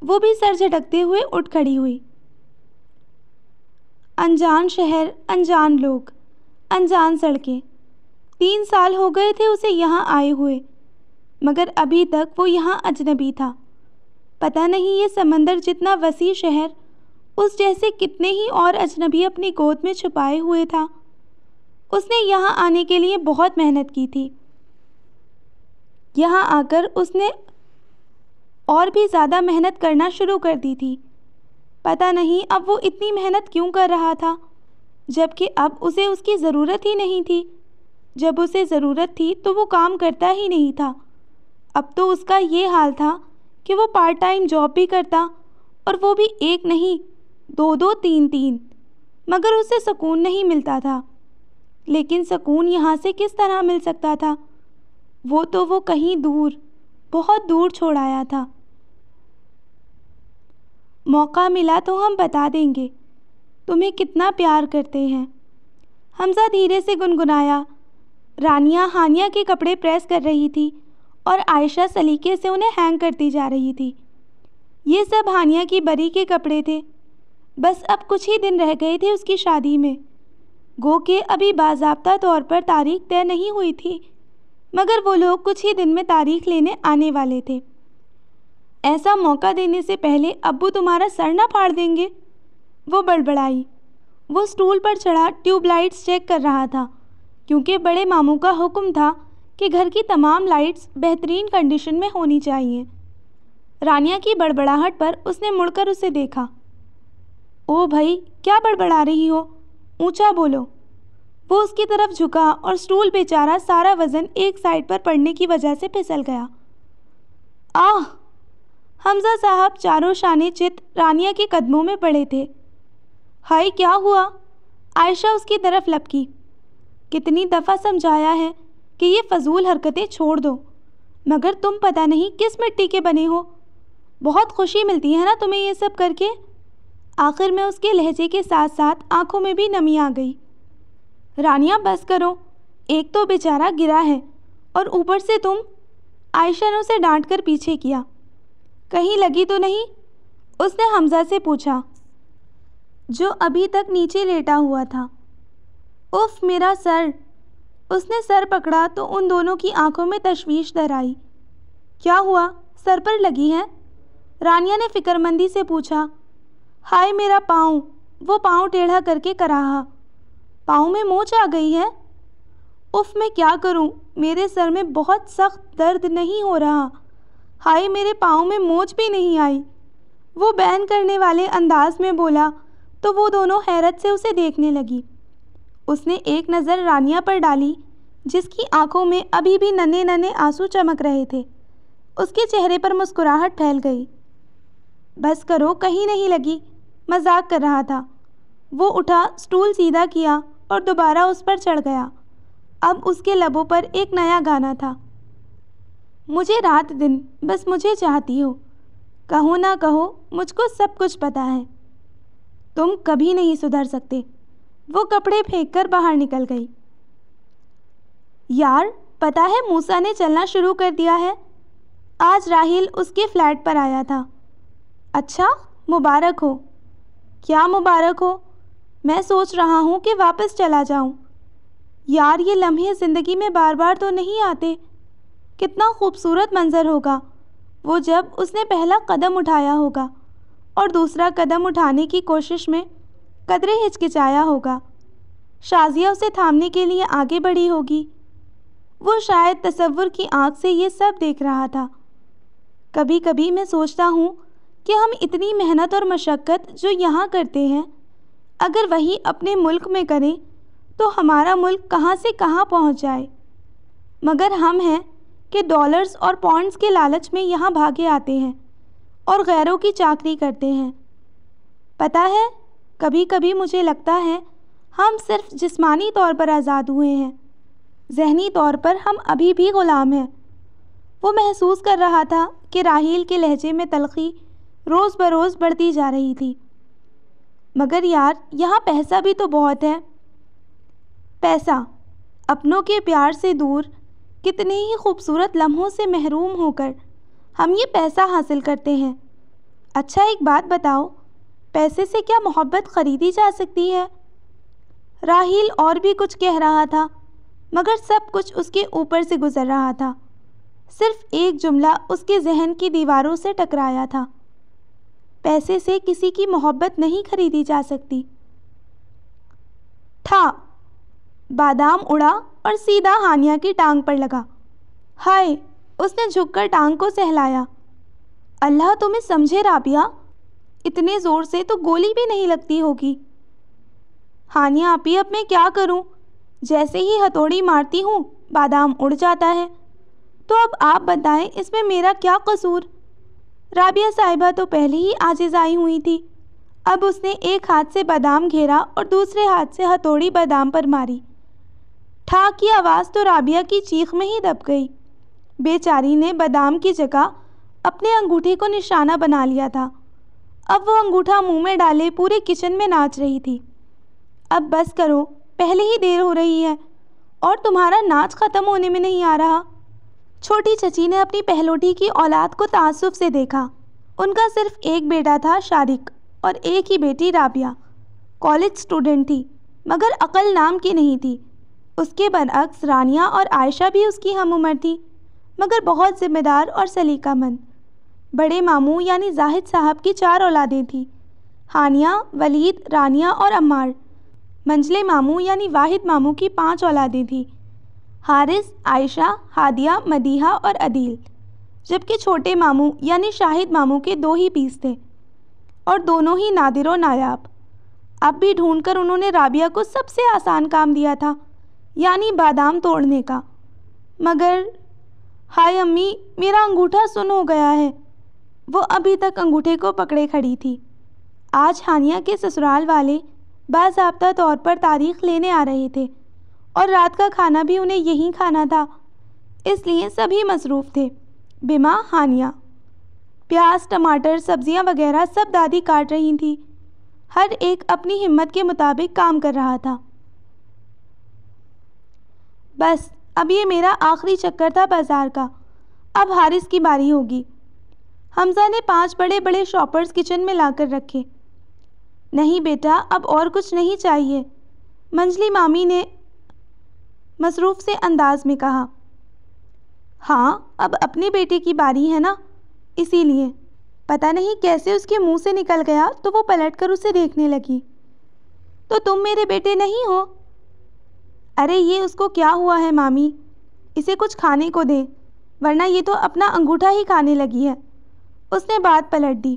وہ بھی سر جھٹکتے ہوئے اٹھ کھڑی ہوئی۔ انجان شہر، انجان لوگ، انجان سڑکیں۔ 3 سال ہو گئے تھے اسے یہاں آئے ہوئے، مگر ابھی تک وہ یہاں اجنبی تھا۔ پتہ نہیں یہ سمندر جتنا وسیع شہر اس جیسے کتنے ہی اور اجنبی اپنی گود میں چھپائے ہوئے تھا۔ اس نے یہاں آنے کے لیے بہت محنت کی تھی. یہاں آ کر اس نے اور بھی زیادہ محنت کرنا شروع کر دی تھی. پتہ نہیں اب وہ اتنی محنت کیوں کر رہا تھا، جبکہ اب اسے اس کی ضرورت ہی نہیں تھی. جب اسے ضرورت تھی تو وہ کام کرتا ہی نہیں تھا. اب تو اس کا یہ حال تھا کہ وہ پارٹ ٹائم جاب بھی کرتا، اور وہ بھی ایک نہیں، دو دو تین تین، مگر اسے سکون نہیں ملتا تھا. لیکن سکون یہاں سے کس طرح مل سکتا تھا؟ وہ تو وہ کہیں دور، بہت دور چھوڑ آیا تھا. موقع ملا تو ہم بتا دیں گے تمہیں کتنا پیار کرتے ہیں. حمزہ دھیرے سے گنگنایا. رانیہ ہانیہ کے کپڑے پریس کر رہی تھی اور عائشہ سلیقے سے انہیں ہینگ کرتی جا رہی تھی. یہ سب ہانیہ کی بری کے کپڑے تھے. بس اب کچھ ہی دن رہ گئے تھے اس کی شادی میں. گو کہ ابھی باضابطہ طور پر تاریخ طے نہیں ہوئی تھی، مگر وہ لوگ کچھ ہی دن میں تاریخ لینے آنے والے تھے. ایسا موقع دینے سے پہلے ابو تمہارا سر نہ پھاڑ دیں گے، وہ بڑبڑائی. وہ اسٹول پر چڑھا ٹیوب لائٹس چیک کر رہا تھا، کیونکہ بڑے ماموں کا حکم تھا کہ گھر کی تمام لائٹس بہترین کنڈیشن میں ہونی چاہیے. رانیہ کی بڑبڑاہٹ پر اس نے مڑ کر اسے دیکھا. او بھائی، کیا بڑبڑا رہی ہو؟ اونچا بولو. وہ اس کی طرف جھکا اور اسٹول بیچارہ سارا وزن ایک سائڈ پر پڑنے کی وجہ سے پھسل گیا. آہ! حمزہ صاحب چاروں شانے چت رانیہ کے قدموں میں پڑے تھے. ہائے، کیا ہوا؟ عائشہ اس کی طرف لپکی. کتنی دفعہ سمجھایا ہے کہ یہ فضول حرکتیں چھوڑ دو، مگر تم پتہ نہیں کس مٹی کے بنے ہو. بہت خوشی ملتی ہے نا تمہیں یہ سب کر کے؟ آخر میں اس کے لہجے کے ساتھ ساتھ آنکھوں میں بھی نمی آ گئی. رانیہ بس کرو، ایک تو بیچارہ گرا ہے اور اوپر سے تم. عائشہ نے اسے ڈانٹ کر پیچھے کیا. کہیں لگی تو نہیں؟ اس نے حمزہ سے پوچھا، جو ابھی تک نیچے لیٹا ہوا تھا. اف میرا سر! اس نے سر پکڑا تو ان دونوں کی آنکھوں میں تشویش در آئی. کیا ہوا؟ سر پر لگی ہے؟ رانیہ نے فکر مندی سے پوچھا. ہائے میرا پاؤں! وہ پاؤں ٹیڑھا کر کے کراہا. پاؤں میں موچ آ گئی ہے؟ اف میں کیا کروں، میرے سر میں بہت سخت درد نہیں ہو رہا. ہائے میرے پاؤں میں موچ بھی نہیں آئی. وہ بین کرنے والے انداز میں بولا تو وہ دونوں حیرت سے اسے دیکھنے لگی. اس نے ایک نظر رانیہ پر ڈالی جس کی آنکھوں میں ابھی بھی ننھے ننھے آنسو چمک رہے تھے. اس کے چہرے پر مسکراہٹ پھیل گئی. بس کرو، کہیں نہیں لگی، مذاق کر رہا تھا. وہ اٹھا، اسٹول سیدھا کیا اور دوبارہ اس پر چڑھ گیا. اب اس کے لبوں پر ایک نیا گانا تھا. مجھے رات دن بس مجھے چاہتی ہو، کہو نہ کہو مجھ کو سب کچھ پتہ ہے. تم کبھی نہیں سدھر سکتے. وہ کپڑے پھینک کر باہر نکل گئی. یار، پتہ ہے موسیٰ نے چلنا شروع کر دیا ہے. آج راحیل اس کے فلیٹ پر آیا تھا. اچھا، مبارک ہو. کیا مبارک ہو؟ میں سوچ رہا ہوں کہ واپس چلا جاؤں. یار، یہ لمحے زندگی میں بار بار تو نہیں آتے. کتنا خوبصورت منظر ہوگا وہ جب اس نے پہلا قدم اٹھایا ہوگا اور دوسرا قدم اٹھانے کی کوشش میں قدرے ہچکچایا ہوگا. شازیہ اسے تھامنے کے لیے آگے بڑھی ہوگی. وہ شاید تصور کی آنکھ سے یہ سب دیکھ رہا تھا. کبھی کبھی میں سوچتا ہوں کہ ہم اتنی محنت اور مشقت جو یہاں کرتے ہیں، اگر وہی اپنے ملک میں کریں تو ہمارا ملک کہاں سے کہاں پہنچ جائے. مگر ہم ہیں کہ ڈالرز اور پاؤنڈز کے لالچ میں یہاں بھاگے آتے ہیں اور غیروں کی چاکری کرتے ہیں. پتہ ہے، کبھی کبھی مجھے لگتا ہے ہم صرف جسمانی طور پر آزاد ہوئے ہیں، ذہنی طور پر ہم ابھی بھی غلام ہیں. وہ محسوس کر رہا تھا کہ راحیل کے لہجے میں تلخی روز بروز بڑھتی جا رہی تھی. مگر یار، یہاں پیسہ بھی تو بہت ہے. پیسہ؟ اپنوں کے پیار سے دور، کتنے ہی خوبصورت لمحوں سے محروم ہو کر ہم یہ پیسہ حاصل کرتے ہیں. اچھا ایک بات بتاؤ، پیسے سے کیا محبت خریدی جا سکتی ہے؟ راحیل اور بھی کچھ کہہ رہا تھا، مگر سب کچھ اس کے اوپر سے گزر رہا تھا. صرف ایک جملہ اس کے ذہن کی دیواروں سے ٹکرایا تھا. پیسے سے کسی کی محبت نہیں خریدی جا سکتی. ٹھا! بادام اڑا اور سیدھا ہانیہ کی ٹانگ پر لگا۔ ہائے! اس نے جھک کر ٹانگ کو سہلایا۔ اللہ تمہیں سمجھے رابعہ، اتنے زور سے تو گولی بھی نہیں لگتی ہوگی۔ ہانیہ آپی اب میں کیا کروں؟ جیسے ہی ہتھوڑی مارتی ہوں بادام اڑ جاتا ہے۔ تو اب آپ بتائیں اس میں میرا کیا قصور؟ رابعہ صاحبہ تو پہلے ہی عاجز آئی ہوئی تھی، اب اس نے ایک ہاتھ سے بادام گھیرا اور دوسرے ہاتھ سے ہتھوڑی بادام پر ماری۔ ٹھاک کی آواز تو رابعہ کی چیخ میں ہی دب گئی۔ بیچاری نے بادام کی جگہ اپنے انگوٹھے کو نشانہ بنا لیا تھا۔ اب وہ انگوٹھا منہ میں ڈالے پورے کچن میں ناچ رہی تھی۔ اب بس کرو، پہلے ہی دیر ہو رہی ہے اور تمہارا ناچ ختم ہونے میں نہیں آ رہا۔ چھوٹی چچی نے اپنی پہلوٹی کی اولاد کو تعصب سے دیکھا۔ ان کا صرف ایک بیٹا تھا شارق اور ایک ہی بیٹی رابعہ۔ کالج سٹوڈنٹ تھی مگر عقل نام کی نہیں تھی۔ اس کے برعکس رانیہ اور عائشہ بھی اس کی ہم عمر تھی مگر بہت ذمہ دار اور سلیقہ مند۔ بڑے ماموں یعنی زاہد صاحب کی 4 اولادیں تھیں، ہانیہ، ولید، رانیہ اور عمار۔ منجلے ماموں یعنی واحد ماموں کی 5 اولادیں تھیں، حارث، عائشہ، ہادیہ، مدیحہ اور عدیل، جبکہ چھوٹے ماموں یعنی شاہد ماموں کے 2 ہی پیس تھے اور دونوں ہی نادر و نایاب۔ اب بھی ڈھونڈ کر انہوں نے رابعہ کو سب سے آسان کام دیا تھا، یعنی بادام توڑنے کا۔ مگر ہائے امی، میرا انگوٹھا سن ہو گیا ہے۔ وہ ابھی تک انگوٹھے کو پکڑے کھڑی تھی۔ آج ہانیہ کے سسرال والے باضابطہ طور پر تاریخ لینے آ رہے تھے اور رات کا کھانا بھی انہیں یہیں کھانا تھا، اس لیے سبھی مصروف تھے بما ہانیہ۔ پیاز، ٹماٹر، سبزیاں وغیرہ سب دادی کاٹ رہی تھیں۔ ہر ایک اپنی ہمت کے مطابق کام کر رہا تھا۔ بس اب یہ میرا آخری چکر تھا بازار کا، اب حارث کی باری ہوگی۔ حمزہ نے 5 بڑے بڑے شاپرز کچن میں لا کر رکھے۔ نہیں بیٹا، اب اور کچھ نہیں چاہیے، منجلی مامی نے مصروف سے انداز میں کہا۔ ہاں، اب اپنے بیٹے کی باری ہے نا، اسی لیے۔ پتہ نہیں کیسے اس کے منہ سے نکل گیا تو وہ پلٹ کر اسے دیکھنے لگی۔ تو تم میرے بیٹے نہیں ہو؟ ارے یہ اس کو کیا ہوا ہے مامی، اسے کچھ کھانے کو دیں ورنہ یہ تو اپنا انگوٹھا ہی کھانے لگی ہے۔ اس نے بات پلٹ دی۔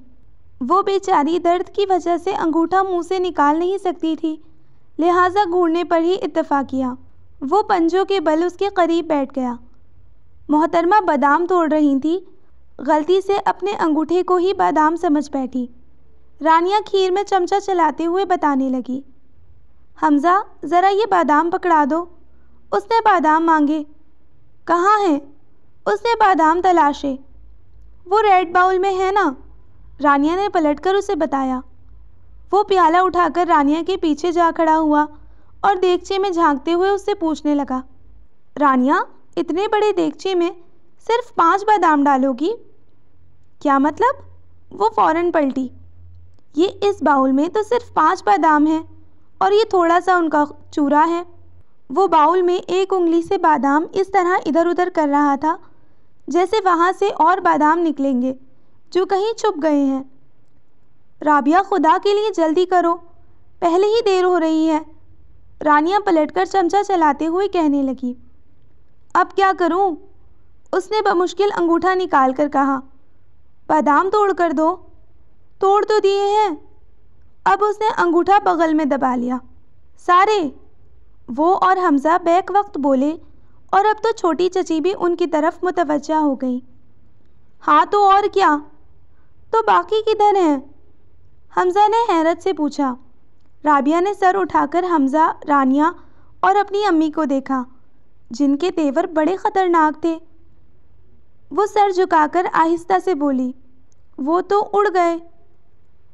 وہ بیچاری درد کی وجہ سے انگوٹھا منہ سے نکال نہیں سکتی تھی، لہٰذا گھونڈنے پر ہی اتفاق کیا۔ وہ پنجوں کے بل اس کے قریب بیٹھ گیا۔ محترمہ بادام توڑ رہی تھی، غلطی سے اپنے انگوٹھے کو ہی بادام سمجھ بیٹھی۔ رانیہ کھیر میں چمچہ چلاتے ہوئے بتانے لگی۔ حمزہ ذرا یہ بادام پکڑا دو۔ اس نے بادام مانگے۔ کہاں ہیں؟ اس نے بادام تلاشے۔ وہ ریڈ باؤل میں ہے نا، رانیہ نے پلٹ کر اسے بتایا۔ وہ پیالہ اٹھا کر رانیہ کے پیچھے جا کھڑا ہوا اور دیگچے میں جھانکتے ہوئے اس سے پوچھنے لگا، رانیہ اتنے بڑے دیگچے میں صرف 5 بادام ڈالو گی؟ کیا مطلب؟ وہ فوراً پلٹی۔ یہ اس باؤل میں تو صرف 5 بادام ہیں اور یہ تھوڑا سا ان کا چورا ہے۔ وہ باؤل میں ایک انگلی سے بادام اس طرح ادھر ادھر کر رہا تھا جیسے وہاں سے اور بادام نکلیں گے جو کہیں چھپ گئے ہیں۔ رابعہ خدا کے لیے جلدی کرو، پہلے ہی دیر ہو رہی ہے، رانیہ پلٹ کر چمچہ چلاتے ہوئے کہنے لگی۔ اب کیا کروں؟ اس نے بمشکل انگوٹھا نکال کر کہا۔ بادام توڑ کر دو۔ توڑ تو دیے ہیں۔ اب اس نے انگوٹھا بغل میں دبا لیا۔ سارے؟ وہ اور حمزہ بیک وقت بولے اور اب تو چھوٹی چچی بھی ان کی طرف متوجہ ہو گئی۔ ہاں تو اور کیا؟ تو باقی کدھر ہیں؟ حمزہ نے حیرت سے پوچھا۔ رابعہ نے سر اٹھا کر حمزہ، رانیہ اور اپنی امی کو دیکھا جن کے تیور بڑے خطرناک تھے۔ وہ سر جھکا کر آہستہ سے بولی، وہ تو اڑ گئے۔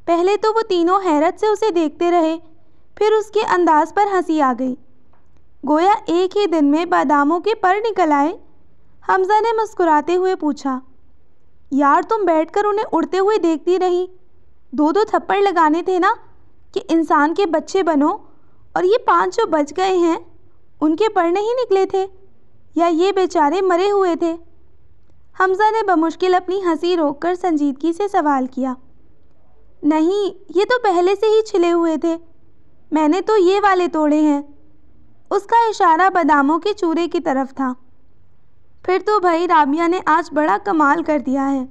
پہلے تو وہ تینوں حیرت سے اسے دیکھتے رہے، پھر اس کے انداز پر ہنسی آ گئی، گویا ایک ہی دن میں باداموں کے پر نکل آئے۔ حمزہ نے مسکراتے ہوئے پوچھا، یار تم بیٹھ کر انہیں اڑتے ہوئے دیکھتی رہی، 2 تھپڑ لگانے تھے نا کہ انسان کے بچے بنو، اور یہ 5 جو بچ گئے ہیں ان کے پر نہیں نکلے تھے یا یہ بیچارے مرے ہوئے تھے؟ حمزہ نے بمشکل اپنی ہنسی روک کر سنجیدگی سے سوال کیا۔ نہیں، یہ تو پہلے سے ہی چھلے ہوئے تھے، میں نے تو یہ والے توڑے ہیں۔ اس کا اشارہ باداموں کے چورے کی طرف تھا۔ پھر تو بھائی رابعہ نے آج بڑا کمال کر دیا ہے۔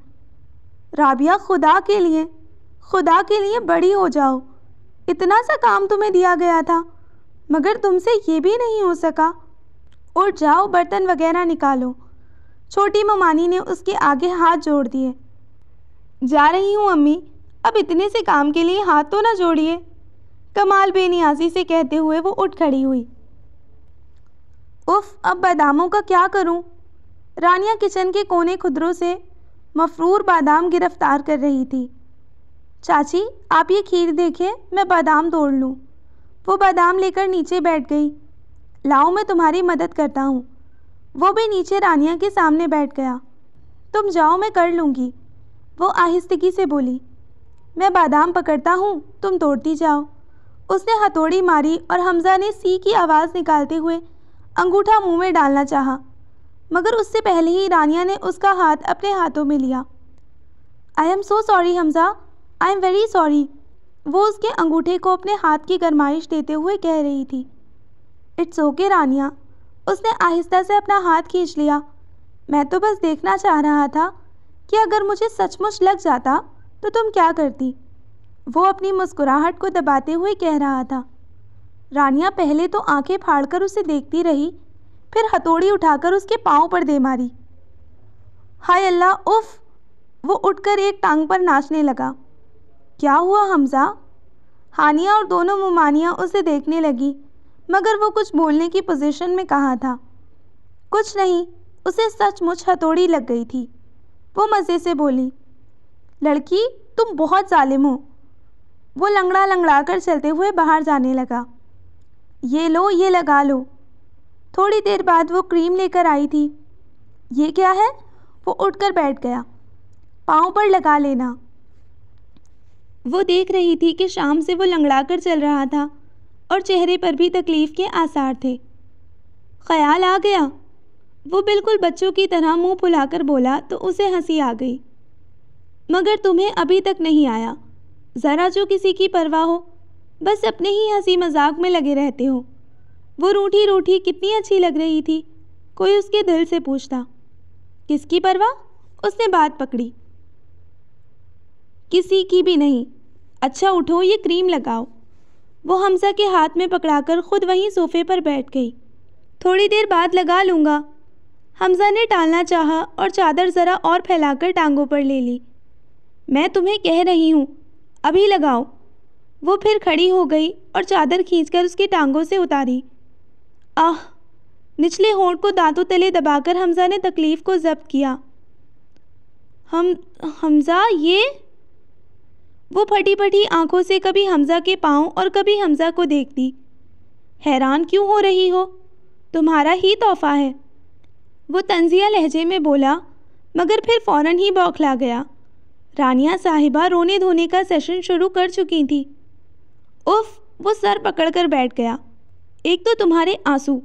رابعہ خدا کے لیے بڑی ہو جاؤ۔ اتنا سا کام تمہیں دیا گیا تھا مگر تم سے یہ بھی نہیں ہو سکا۔ اٹھ جاؤ، برتن وغیرہ نکالو۔ چھوٹی ممانی نے اس کے آگے ہاتھ جوڑ دیے۔ جا رہی ہوں امی، اب اتنے سے کام کے لیے ہاتھ تو نہ جوڑیے، کمال بے نیازی سے کہتے ہوئے وہ اٹھ کھڑی ہوئی۔ اف، اب باداموں کا کیا کروں؟ رانیہ کچن کے کونے خدروں سے مفرور بادام گرفتار کر رہی تھی۔ چاچی آپ یہ کھیر دیکھیں، میں بادام توڑ لوں۔ وہ بادام لے کر نیچے بیٹھ گئی۔ لاؤ میں تمہاری مدد کرتا ہوں۔ وہ بھی نیچے رانیہ کے سامنے بیٹھ گیا۔ تم جاؤ، میں کر لوں گی، وہ آہستگی سے بولی۔ میں بادام پکڑتا ہوں، تم توڑتی جاؤ۔ اس نے ہتھوڑی ماری اور حمزہ نے سی کی آواز نکالتے ہوئے انگوٹھا منہ میں ڈالنا چاہا مگر اس سے پہلے ہی رانیہ نے اس کا ہاتھ اپنے ہاتھوں میں لیا۔ I am so sorry Hamza, I am very sorry, وہ اس کے انگوٹھے کو اپنے ہاتھ کی گرمائش دیتے ہوئے کہہ رہی تھی۔ اٹس اوکے رانیہ، اس نے آہستہ سے اپنا ہاتھ کھینچ لیا۔ میں تو بس دیکھنا چاہ رہا تھا کہ اگر مجھے سچ مچ لگ جاتا تو تم کیا کرتی، وہ اپنی مسکراہٹ کو دباتے ہوئے کہہ رہا تھا۔ رانیہ پہلے تو آنکھیں پھاڑ کر اسے دیکھتی رہی، پھر ہتھوڑی اٹھا کر اس کے پاؤں پر دے ماری۔ ہائے اللہ، اف، وہ اٹھ کر ایک ٹانگ پر ناچنے لگا۔ کیا ہوا حمزہ؟ ہانیہ اور دونوں ممانیاں اسے دیکھنے لگی مگر وہ کچھ بولنے کی پوزیشن میں کہاں تھا۔ کچھ نہیں، اسے سچ مچ ہتھوڑی لگ گئی تھی۔ وہ مزے سے بولی، لڑکی تم بہت ظالم ہو۔ وہ لنگڑا لنگڑا کر چلتے ہوئے باہر جانے لگا۔ یہ لو، یہ لگا لو۔ تھوڑی دیر بعد وہ کریم لے کر آئی تھی۔ یہ کیا ہے؟ وہ اٹھ کر بیٹھ گیا۔ پاؤں پر لگا لینا۔ وہ دیکھ رہی تھی کہ شام سے وہ لنگڑا کر چل رہا تھا اور چہرے پر بھی تکلیف کے آثار تھے۔ خیال آ گیا، وہ بالکل بچوں کی طرح منہ پھلا کر بولا تو اسے ہنسی آ گئی۔ مگر تمہیں ابھی تک نہیں آیا؟ ذرا جو کسی کی پرواہ ہو، بس اپنے ہی ہنسی مذاق میں لگے رہتے ہو۔ وہ روٹھی روٹھی کتنی اچھی لگ رہی تھی، کوئی اس کے دل سے پوچھتا۔ کس کی پرواہ؟ اس نے بات پکڑی۔ کسی کی بھی نہیں۔ اچھا اٹھو، یہ کریم لگاؤ۔ وہ حمزہ کے ہاتھ میں پکڑا کر خود وہیں صوفے پر بیٹھ گئی۔ تھوڑی دیر بعد لگا لوں گا۔ حمزہ نے ٹالنا چاہا اور چادر ذرا اور پھیلا کر ٹانگوں پر لے لی۔ میں تمہیں کہہ رہی ہوں، ابھی لگاؤ۔ وہ پھر کھڑی ہو گئی اور چادر کھینچ کر اس کی ٹانگوں سے اتاری۔ آہ! نچلے ہونٹ کو دانتوں تلے دبا کر حمزہ نے تکلیف کو ضبط کیا۔ حمزہ یہ؟ وہ پھٹی پھٹی آنکھوں سے کبھی حمزہ کے پاؤں اور کبھی حمزہ کو دیکھتی۔ حیران کیوں ہو رہی ہو؟ تمہارا ہی تحفہ ہے، وہ طنزیہ لہجے میں بولا مگر پھر فوراً ہی بوکھلا گیا۔ رانیہ صاحبہ رونے دھونے کا سیشن شروع کر چکی تھی۔ اف! وہ سر پکڑ کر بیٹھ گیا۔ ایک تو تمہارے آنسو،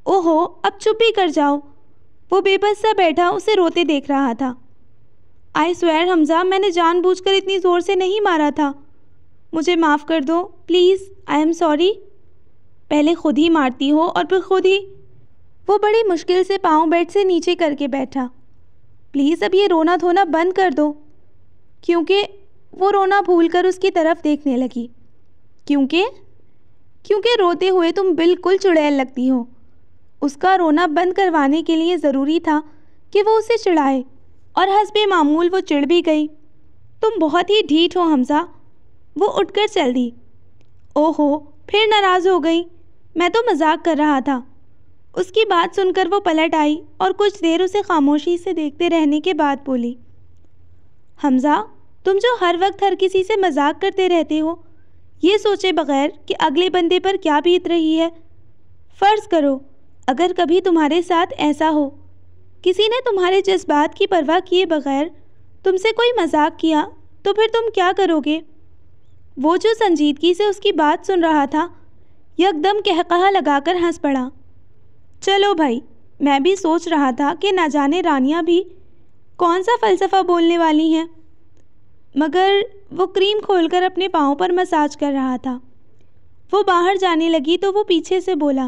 اوہو اب چپ بھی کر جاؤ۔ وہ بے بس سا بیٹھا اسے روتے دیکھ رہا تھا۔ آئی سویئر حمزہ، میں نے جان بوجھ کر اتنی زور سے نہیں مارا تھا، مجھے معاف کر دو پلیز، آئی ایم سوری۔ پہلے خود ہی مارتی ہو اور پھر خود ہی۔ وہ بڑی مشکل سے پاؤں بیڈ سے نیچے کر کے بیٹھا۔ پلیز اب یہ رونا دھونا بند کر دو۔ کیونکہ وہ رونا بھول کر اس کی طرف دیکھنے لگی۔ کیونکہ روتے ہوئے تم بالکل چڑیل لگتی ہو۔ اس کا رونا بند کروانے کے لیے ضروری تھا کہ وہ اسے چڑھائے اور حسب معمول وہ چڑھ بھی گئی۔ تم بہت ہی ڈھیٹ ہو حمزہ۔ وہ اٹھ کر چل دی۔ اوہو، پھر ناراض ہو گئی، میں تو مذاق کر رہا تھا۔ اس کی بات سن کر وہ پلٹ آئی اور کچھ دیر اسے خاموشی سے دیکھتے رہنے کے بعد بولی، حمزہ تم جو ہر وقت ہر کسی سے مذاق کرتے رہتے ہو، یہ سوچے بغیر کہ اگلے بندے پر کیا بیت رہی ہے۔ فرض کرو اگر کبھی تمہارے ساتھ ایسا ہو، کسی نے تمہارے جذبات کی پرواہ کیے بغیر تم سے کوئی مذاق کیا تو پھر تم کیا کرو گے؟ وہ جو سنجیدگی سے اس کی بات سن رہا تھا یکدم قہقہہ لگا کر ہنس پڑا۔ چلو بھائی، میں بھی سوچ رہا تھا کہ نہ جانے رانیہ بھی کون سا فلسفہ بولنے والی ہیں، مگر وہ کریم کھول کر اپنے پاؤں پر مساج کر رہا تھا۔ وہ باہر جانے لگی تو وہ پیچھے سے بولا،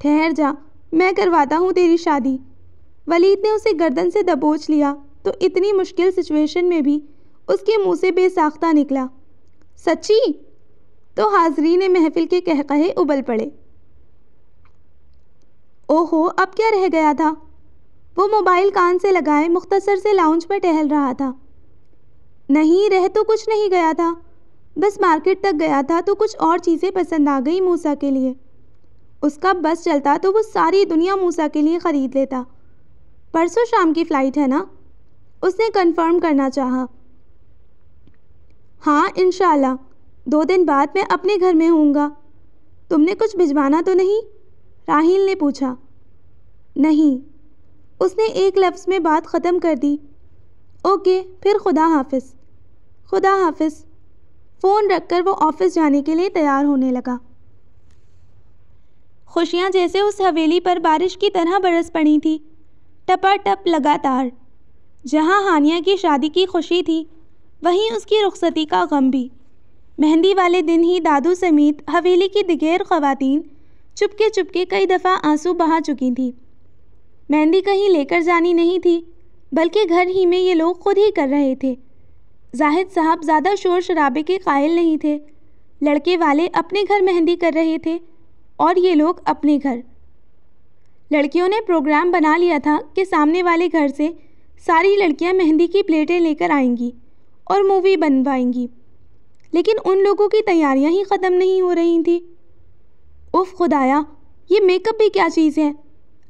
ٹھہر جا، میں کرواتا ہوں تیری شادی۔ ولید نے اسے گردن سے دبوچ لیا تو اتنی مشکل سچویشن میں بھی اس کے منہ سے بے ساختہ نکلا، سچی؟ تو حاضرین محفل کے قہقہے ابل پڑے۔ اوہو، اب کیا رہ گیا تھا؟ وہ موبائل کان سے لگائے مختصر سے لاؤنج پر ٹہل رہا تھا۔ نہیں، رہ تو کچھ نہیں گیا تھا، بس مارکیٹ تک گیا تھا تو کچھ اور چیزیں پسند آ گئی موسیٰ کے لیے۔ اس کا بس چلتا تو وہ ساری دنیا موسیٰ کے لیے خرید لیتا۔ پرسوں شام کی فلائٹ ہے نا؟ اس نے کنفرم کرنا چاہا۔ ہاں انشاءاللہ، 2 دن بعد میں اپنے گھر میں ہوں گا۔ تم نے کچھ بھجوانا تو نہیں؟ راحیل نے پوچھا۔ نہیں، اس نے ایک لفظ میں بات ختم کر دی۔ اوکے، پھر خدا حافظ۔ خدا حافظ۔ فون رکھ کر وہ آفس جانے کے لیے تیار ہونے لگا۔ خوشیاں جیسے اس حویلی پر بارش کی طرح برس پڑی تھی، ٹپا ٹپ لگاتار۔ جہاں ہانیہ کی شادی کی خوشی تھی، وہیں اس کی رخصتی کا غم بھی۔ مہندی والے دن ہی دادو سمیت حویلی کی دیگر خواتین چپکے چپکے کئی دفعہ آنسو بہا چکی تھیں۔ مہندی کہیں لے کر جانی نہیں تھی، بلکہ گھر ہی میں یہ لوگ خود ہی کر رہے تھے۔ زاہد صاحب زیادہ شور شرابے کے قائل نہیں تھے۔ لڑکے والے اپنے گھر مہندی کر رہے تھے اور یہ لوگ اپنے گھر۔ لڑکیوں نے پروگرام بنا لیا تھا کہ سامنے والے گھر سے ساری لڑکیاں مہندی کی پلیٹیں لے کر آئیں گی اور مووی بنوائیں گی، لیکن ان لوگوں کی تیاریاں ہی ختم نہیں ہو رہی تھیں۔ اف خدایا، یہ میک اپ بھی کیا چیز ہے؟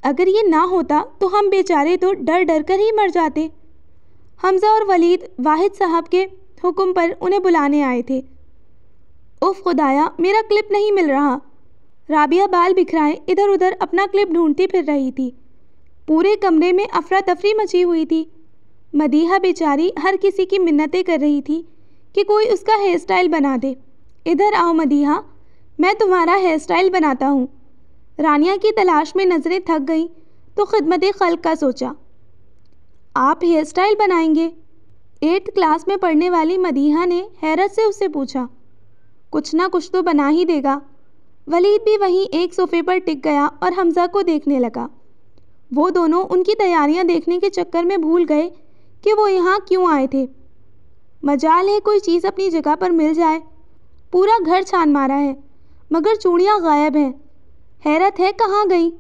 اگر یہ نہ ہوتا تو ہم بیچارے تو ڈر ڈر کر ہی مر جاتے۔ حمزہ اور ولید واحد صاحب کے حکم پر انہیں بلانے آئے تھے۔ اف خدایا، میرا کلپ نہیں مل رہا۔ رابعہ بال بکھرائے ادھر ادھر اپنا کلپ ڈھونڈتی پھر رہی تھی۔ پورے کمرے میں افراتفری مچی ہوئی تھی۔ مدیحہ بیچاری ہر کسی کی منتیں کر رہی تھی کہ کوئی اس کا ہیئر اسٹائل بنا دے۔ ادھر آؤ مدیحہ، میں تمہارا ہیئر اسٹائل بناتا ہوں۔ رانیہ کی تلاش میں نظریں تھک گئیں تو خدمت خلق کا سوچا۔ آپ ہیئر اسٹائل بنائیں گے؟ 8th کلاس میں پڑھنے والی مدیحہ نے حیرت سے اس سے پوچھا۔ کچھ نہ کچھ تو بنا ہی دے گا۔ ولید بھی وہیں ایک صوفے پر ٹک گیا اور حمزہ کو دیکھنے لگا۔ وہ دونوں ان کی تیاریاں دیکھنے کے چکر میں بھول گئے کہ وہ یہاں کیوں آئے تھے۔ مجال ہے کوئی چیز اپنی جگہ پر مل جائے۔ پورا گھر چھان مارا ہے مگر چوڑیاں غائب ہیں۔ حیرت ہے کہاں گئیں؟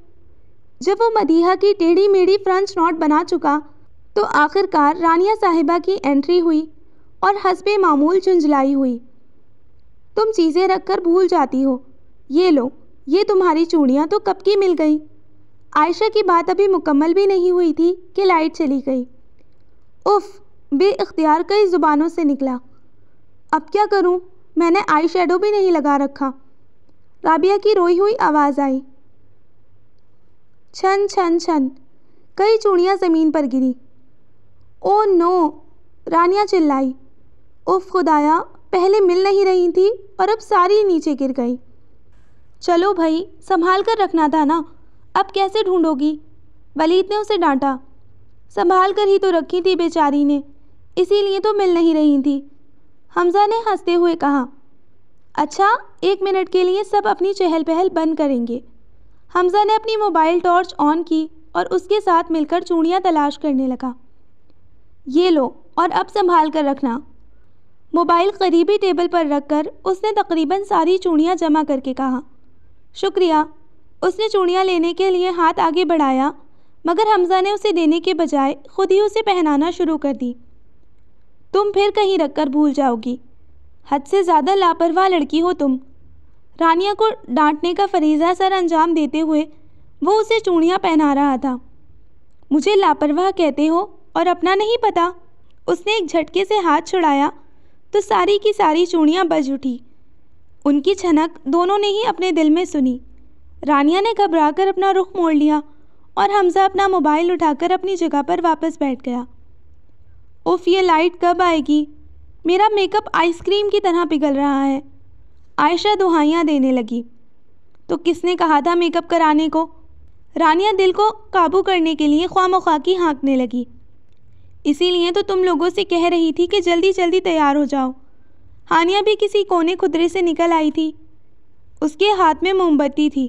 جب وہ مدیحہ کی ٹیڑھی میڑھی فرنچ نوٹ بنا چکا تو آخر کار رانیہ صاحبہ کی انٹری ہوئی اور حسب معمول چنجلائی ہوئی۔ تم چیزیں رکھ کر بھول جاتی ہو۔ یہ لو، یہ تمہاری چوڑیاں تو کب کی مل گئیں۔ عائشہ کی بات ابھی مکمل بھی نہیں ہوئی تھی کہ لائٹ چلی گئی۔ اف، بے اختیار کئی زبانوں سے نکلا۔ اب کیا کروں؟ میں نے آئی شیڈو بھی نہیں لگا رکھا۔ رابعہ کی روئی ہوئی آواز آئی۔ چھن چھن چھن، کئی چوڑیاں زمین پر گری۔ او نو، رانیہ چلائی۔ اف خدایا، پہلے مل نہیں رہی تھی اور اب ساری نیچے گر گئی۔ چلو بھائی، سنبھال کر رکھنا تھا نا، اب کیسے ڈھونڈو گی؟ ولید نے اسے ڈانٹا۔ سنبھال کر ہی تو رکھی تھی بیچاری نے، اسی لیے تو مل نہیں رہی تھی، حمزہ نے ہنستے ہوئے کہا۔ اچھا، 1 منٹ کے لیے سب اپنی چہل پہل بند کریں گے۔ حمزہ نے اپنی موبائل ٹارچ آن کی اور اس کے ساتھ مل کر چوڑیاں تلاش کرنے لگا۔ یہ لو، اور اب سنبھال کر رکھنا۔ موبائل قریبی ٹیبل پر رکھ کر اس نے تقریباً ساری چوڑیاں جمع کر کے کہا۔ شکریہ۔ اس نے چوڑیاں لینے کے لیے ہاتھ آگے بڑھایا مگر حمزہ نے اسے دینے کے بجائے خود ہی اسے پہنانا شروع کر دی۔ تم پھر کہیں رکھ کر بھول جاؤ گی، حد سے زیادہ لاپرواہ لڑکی ہو تم۔ رانیہ کو ڈانٹنے کا فریضہ سر انجام دیتے ہوئے وہ اسے چوڑیاں پہنا رہا تھا۔ مجھے لاپرواہ کہتے ہو اور اپنا نہیں پتا؟ اس نے ایک جھٹکے سے ہاتھ چھڑایا تو ساری کی ساری چوڑیاں بج اٹھی۔ ان کی چھنک دونوں نے ہی اپنے دل میں سنی۔ رانیہ نے گھبرا کر اپنا رخ موڑ لیا اور حمزہ اپنا موبائل اٹھا کر اپنی جگہ پر واپس بیٹھ گیا۔ اف، یہ لائٹ کب آئے گی؟ میرا میک اپ آئس کریم کی طرح پگھل رہا ہے۔ عائشہ دہائیاں دینے لگی۔ تو کس نے کہا تھا میک اپ کرانے کو؟ رانیہ دل کو قابو کرنے کے لیے خواہ مخواہ کی ہانکنے لگی۔ اسی لیے تو تم لوگوں سے کہہ رہی تھی کہ جلدی جلدی تیار ہو جاؤ۔ ہانیہ بھی کسی کونے خدرے سے نکل آئی تھی۔ اس کے ہاتھ میں موم بتی تھی۔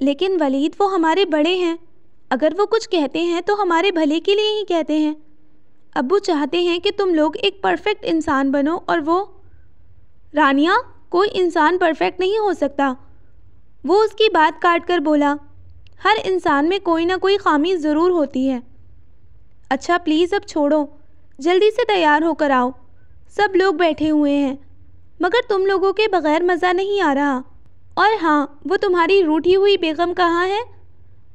لیکن ولید وہ ہمارے بڑے ہیں، اگر وہ کچھ کہتے ہیں تو ہمارے بھلے کے لیے ہی کہتے ہیں۔ ابو چاہتے ہیں کہ تم لوگ ایک پرفیکٹ انسان بنو اور وہ… رانیہ، کوئی انسان پرفیکٹ نہیں ہو سکتا، وہ اس کی بات کاٹ کر بولا۔ ہر انسان میں کوئی نہ کوئی خامی ضرور ہوتی ہے۔ اچھا پلیز اب چھوڑو، جلدی سے تیار ہو کر آؤ، سب لوگ بیٹھے ہوئے ہیں، مگر تم لوگوں کے بغیر مزہ نہیں آ رہا۔ اور ہاں، وہ تمہاری روٹھی ہوئی بیگم کہاں ہے؟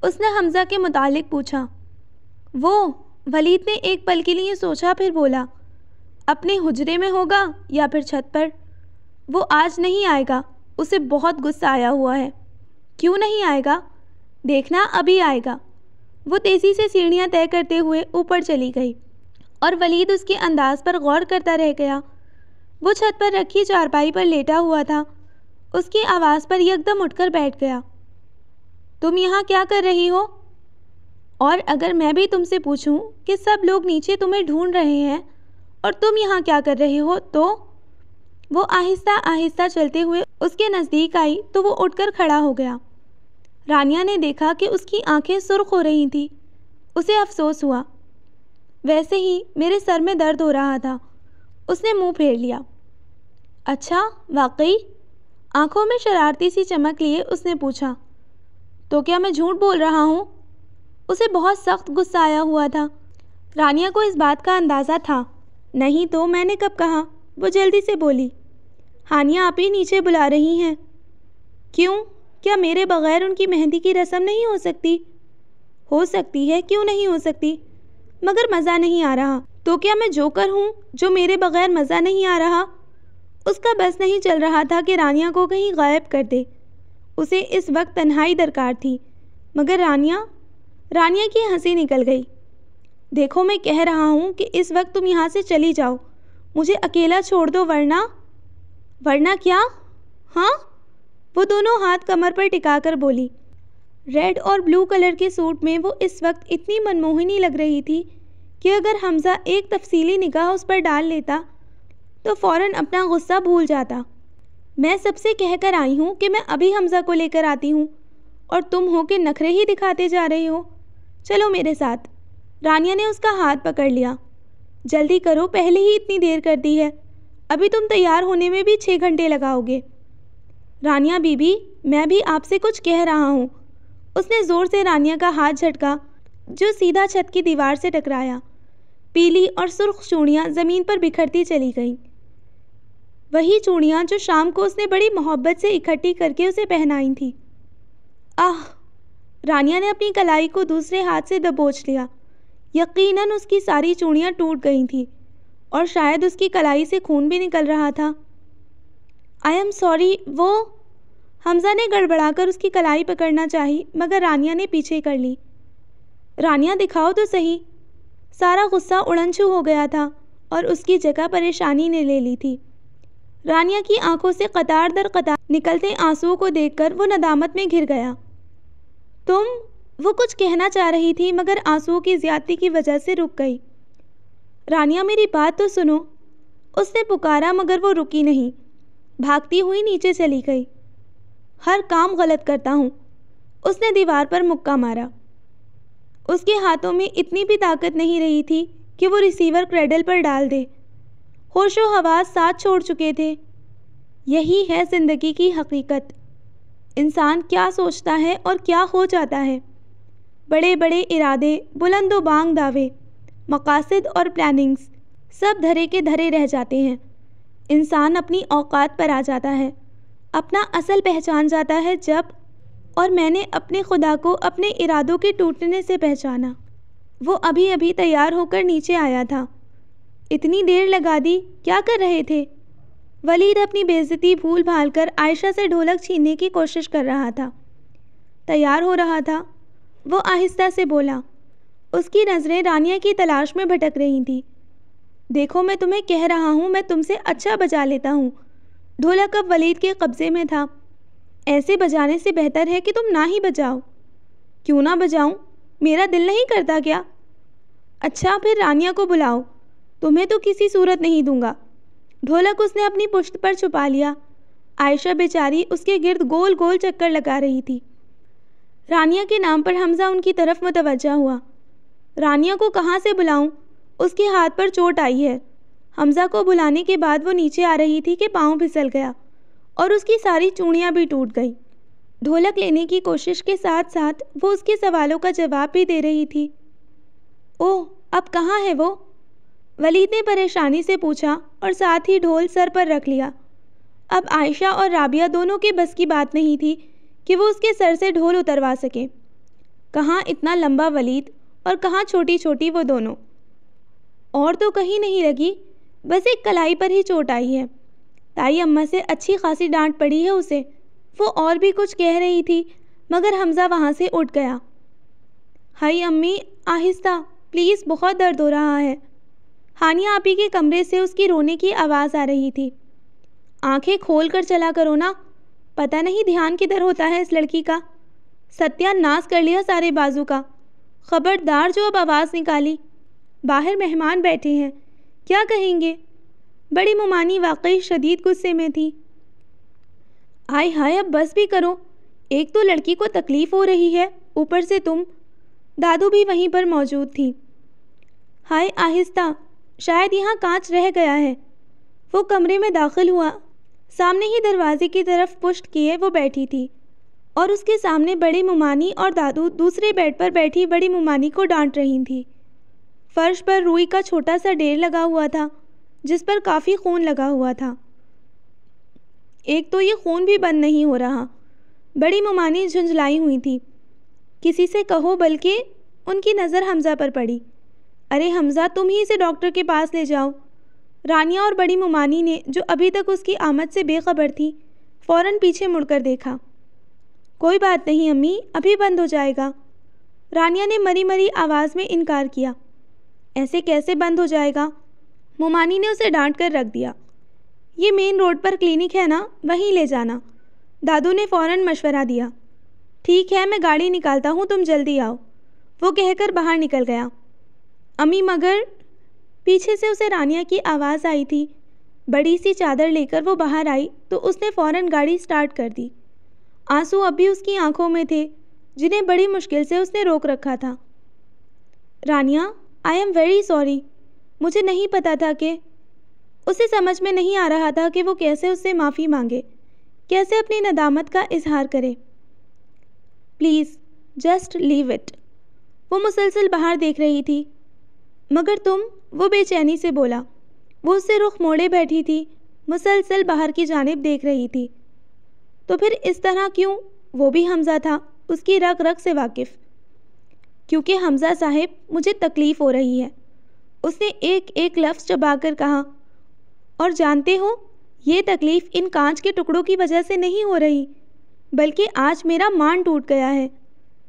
اس نے حمزہ کے متعلق پوچھا۔ وہ… ولید نے ایک پل کے لیے سوچا، پھر بولا، اپنے حجرے میں ہوگا یا پھر چھت پر۔ وہ آج نہیں آئے گا، اسے بہت غصہ آیا ہوا ہے۔ کیوں نہیں آئے گا؟ دیکھنا ابھی آئے گا۔ وہ تیزی سے سیڑھیاں طے کرتے ہوئے اوپر چلی گئی اور ولید اس کے انداز پر غور کرتا رہ گیا۔ وہ چھت پر رکھی چارپائی پر لیٹا ہوا تھا، اس کی آواز پر یکدم اٹھ کر بیٹھ گیا۔ تم یہاں کیا کر رہی ہو؟ اور اگر میں بھی تم سے پوچھوں کہ سب لوگ نیچے تمہیں ڈھونڈ رہے ہیں اور تم یہاں کیا کر رہے ہو تو… وہ آہستہ آہستہ چلتے ہوئے اس کے نزدیک آئی تو وہ اٹھ کر کھڑا ہو گیا۔ رانیہ نے دیکھا کہ اس کی آنکھیں سرخ ہو رہی تھیں، اسے افسوس ہوا۔ ویسے ہی میرے سر میں درد ہو رہا تھا، اس نے منہ پھیر لیا۔ اچھا واقعی؟ آنکھوں میں شرارتی سی چمک لیے اس نے پوچھا۔ تو کیا میں جھوٹ بول رہا ہوں؟ اسے بہت سخت غصہ آیا ہوا تھا۔ رانیہ کو اس بات کا اندازہ تھا۔ نہیں تو میں نے کب کہا؟ وہ جلدی سے بولی۔ ہانیہ آپ ہی نیچے بلا رہی ہیں۔ کیوں؟ کیا میرے بغیر ان کی مہندی کی رسم نہیں ہو سکتی؟ ہو سکتی ہے، کیوں نہیں ہو سکتی، مگر مزہ نہیں آ رہا۔ تو کیا میں جوکر ہوں جو میرے بغیر مزہ نہیں آ رہا؟ اس کا بس نہیں چل رہا تھا کہ رانیہ کو کہیں غائب کر دے، اسے اس وقت تنہائی درکار تھی۔ مگر رانیہ کی ہنسی نکل گئی۔ دیکھو میں کہہ رہا ہوں کہ اس وقت تم یہاں سے چلی جاؤ، مجھے اکیلا چھوڑ دو، ورنہ کیا؟ ہاں؟ وہ دونوں ہاتھ کمر پر ٹکا کر بولی۔ ریڈ اور بلو کلر کے سوٹ میں وہ اس وقت اتنی منموہنی لگ رہی تھی کہ اگر حمزہ ایک تفصیلی نگاہ اس پر ڈال لیتا تو فوراً اپنا غصہ بھول جاتا۔ میں سب سے کہہ کر آئی ہوں کہ میں ابھی حمزہ کو لے کر آتی ہوں اور تم ہو کہ نخرے ہی دکھاتے جا رہے ہو۔ چلو میرے ساتھ۔ رانیہ نے اس کا ہاتھ پکڑ لیا۔ جلدی کرو، پہلے ہی اتنی دیر کر دی ہے، ابھی تم تیار ہونے میں بھی 6 گھنٹے لگاؤ گے۔ رانیہ بی بی، میں بھی آپ سے کچھ کہہ رہا ہوں۔ اس نے زور سے رانیہ کا ہاتھ جھٹکا جو سیدھا چھت کی دیوار سے ٹکرایا۔ پیلی اور سرخ چوڑیاں زمین پر بکھرتی چلی گئیں، وہی چوڑیاں جو شام کو اس نے بڑی محبت سے اکٹھی کر کے اسے پہنائی تھیں۔ آہ! رانیہ نے اپنی کلائی کو دوسرے ہاتھ سے دبوچ لیا۔ یقیناً اس کی ساری چوڑیاں ٹوٹ گئی تھیں اور شاید اس کی کلائی سے خون بھی نکل رہا تھا۔ آئی ایم سوری، وہ… حمزہ نے گڑبڑا کر اس کی کلائی پکڑنا چاہی مگر رانیہ نے پیچھے کر لی۔ رانیہ دکھاؤ تو صحیح۔ سارا غصہ اڑن چھو ہو گیا تھا اور اس کی جگہ پریشانی نے لے لی تھی۔ رانیہ کی آنکھوں سے قطار در قطار نکلتے آنسوؤں کو دیکھ کر وہ ندامت میں گھر گیا۔ وہ کچھ کہنا چاہ رہی تھی مگر آنسوؤں کی زیادتی کی وجہ سے رک گئی۔ رانیہ میری بات تو سنو، اس نے پکارا مگر وہ رکی نہیں، بھاگتی ہوئی نیچے چلی گئی۔ ہر کام غلط کرتا ہوں، اس نے دیوار پر مکہ مارا۔ اس کے ہاتھوں میں اتنی بھی طاقت نہیں رہی تھی کہ وہ ریسیور کریڈل پر ڈال دے۔ ہوش و حواس ساتھ چھوڑ چکے تھے۔ یہی ہے زندگی کی حقیقت، انسان کیا سوچتا ہے اور کیا ہو جاتا ہے۔ بڑے بڑے ارادے، بلند و بانگ دعوے، مقاصد اور پلاننگز سب دھرے کے دھرے رہ جاتے ہیں۔ انسان اپنی اوقات پر آ جاتا ہے، اپنا اصل پہچان جاتا ہے جب… اور میں نے اپنے خدا کو اپنے ارادوں کے ٹوٹنے سے پہچانا۔ وہ ابھی ابھی تیار ہو کر نیچے آیا تھا۔ اتنی دیر لگا دی، کیا کر رہے تھے؟ ولید اپنی بے عزتی بھول بھال کر عائشہ سے ڈھولک چھیننے کی کوشش کر رہا تھا۔ تیار ہو رہا تھا، وہ آہستہ سے بولا۔ اس کی نظریں رانیہ کی تلاش میں بھٹک رہی تھیں۔ دیکھو میں تمہیں کہہ رہا ہوں، میں تم سے اچھا بجا لیتا ہوں۔ ڈھولک اب ولید کے قبضے میں تھا۔ ایسے بجانے سے بہتر ہے کہ تم نہ ہی بجاؤ۔ کیوں نہ بجاؤں؟ میرا دل نہیں کرتا کیا؟ اچھا پھر رانیہ کو بلاؤ، تمہیں تو کسی صورت نہیں دوں گا۔ ڈھولک اس نے اپنی پشت پر چھپا لیا۔ عائشہ بیچاری اس کے گرد گول گول چکر لگا رہی تھی۔ رانیہ کے نام پر حمزہ ان کی طرف متوجہ ہوا۔ رانیہ کو کہاں سے بلاؤں؟ اس کے ہاتھ پر چوٹ آئی ہے۔ حمزہ کو بلانے کے بعد وہ نیچے آ رہی تھی کہ پاؤں پھسل گیا اور اس کی ساری چوڑیاں بھی ٹوٹ گئیں۔ ڈھولک لینے کی کوشش کے ساتھ ساتھ وہ اس کے سوالوں کا جواب بھی دے رہی تھی۔ اوہ، اب کہاں ہے وہ؟ ولید نے پریشانی سے پوچھا اور ساتھ ہی ڈھول سر پر رکھ لیا۔ اب عائشہ اور رابعہ دونوں کے بس کی بات نہیں تھی کہ وہ اس کے سر سے ڈھول اتروا سکیں۔ کہاں اتنا لمبا ولید اور کہاں چھوٹی چھوٹی وہ دونوں۔ اور تو کہیں نہیں لگی، بس ایک کلائی پر ہی چوٹ آئی ہے۔ تائی اماں سے اچھی خاصی ڈانٹ پڑی ہے اسے۔ وہ اور بھی کچھ کہہ رہی تھی مگر حمزہ وہاں سے اٹھ گیا۔ ہائی امی، آہستہ پلیز، بہت درد ہو رہا ہے۔ ہانیہ آپی کے کمرے سے اس کی رونے کی آواز آ رہی تھی۔ آنکھیں کھول کر چلا کرو نا، پتہ نہیں دھیان کدھر ہوتا ہے اس لڑکی کا۔ ستیہ ناس کر لیا سارے بازو کا۔ خبردار جو اب آواز نکالی۔ باہر مہمان بیٹھے ہیں، کیا کہیں گے؟ بڑی ممانی واقعی شدید غصے میں تھی۔ ہائے ہائے، اب بس بھی کرو، ایک تو لڑکی کو تکلیف ہو رہی ہے، اوپر سے تم۔ دادو بھی وہیں پر موجود تھی۔ ہائے آہستہ، شاید یہاں کانچ رہ گیا ہے۔ وہ کمرے میں داخل ہوا۔ سامنے ہی دروازے کی طرف پشت کیے وہ بیٹھی تھی اور اس کے سامنے بڑی ممانی اور دادو دوسرے بیڈ پر بیٹھی بڑی ممانی کو ڈانٹ رہی تھی۔ فرش پر روئی کا چھوٹا سا ڈھیر لگا ہوا تھا جس پر کافی خون لگا ہوا تھا۔ ایک تو یہ خون بھی بند نہیں ہو رہا۔ بڑی ممانی جھنجھلائی ہوئی تھی۔ کسی سے کہو، بلکہ ان کی نظر حمزہ پر پڑی۔ ارے حمزہ، تم ہی اسے ڈاکٹر کے پاس لے جاؤ۔ رانیہ اور بڑی ممانی نے، جو ابھی تک اس کی آمد سے بے خبر تھی، فوراً پیچھے مڑ کر دیکھا۔ کوئی بات نہیں امی، ابھی بند ہو جائے گا۔ رانیہ نے مری مری آواز میں انکار کیا۔ ایسے کیسے بند ہو جائے گا؟ ممانی نے اسے ڈانٹ کر رکھ دیا۔ یہ مین روڈ پر کلینک ہے نا، وہیں لے جانا۔ دادو نے فوراً مشورہ دیا۔ ٹھیک ہے، میں گاڑی نکالتا ہوں، تم جلدی آؤ، وہ کہہ کر باہر نکل گیا۔ امی مگر، پیچھے سے اسے رانیہ کی آواز آئی تھی۔ بڑی سی چادر لے کر وہ باہر آئی تو اس نے فوراً گاڑی سٹارٹ کر دی۔ آنسو اب بھی اس کی آنکھوں میں تھے جنہیں بڑی مشکل سے اس نے روک رکھا تھا۔ Rania, I am very sorry, مجھے نہیں پتا تھا کہ… اسے سمجھ میں نہیں آ رہا تھا کہ وہ کیسے اس سے معافی مانگے، کیسے اپنی ندامت کا اظہار کرے۔ Please just leave it. وہ مسلسل باہر دیکھ رہی تھی۔ مگر تم، وہ بے چینی سے بولا۔ وہ اس سے رخ موڑے بیٹھی تھی، مسلسل باہر کی جانب دیکھ رہی تھی۔ تو پھر اس طرح کیوں؟ وہ بھی حمزہ تھا، اس کی رگ رگ سے واقف۔ کیونکہ حمزہ صاحب، مجھے تکلیف ہو رہی ہے، اس نے ایک ایک لفظ چبا کر کہا۔ اور جانتے ہو، یہ تکلیف ان کانچ کے ٹکڑوں کی وجہ سے نہیں ہو رہی، بلکہ آج میرا مان ٹوٹ گیا ہے۔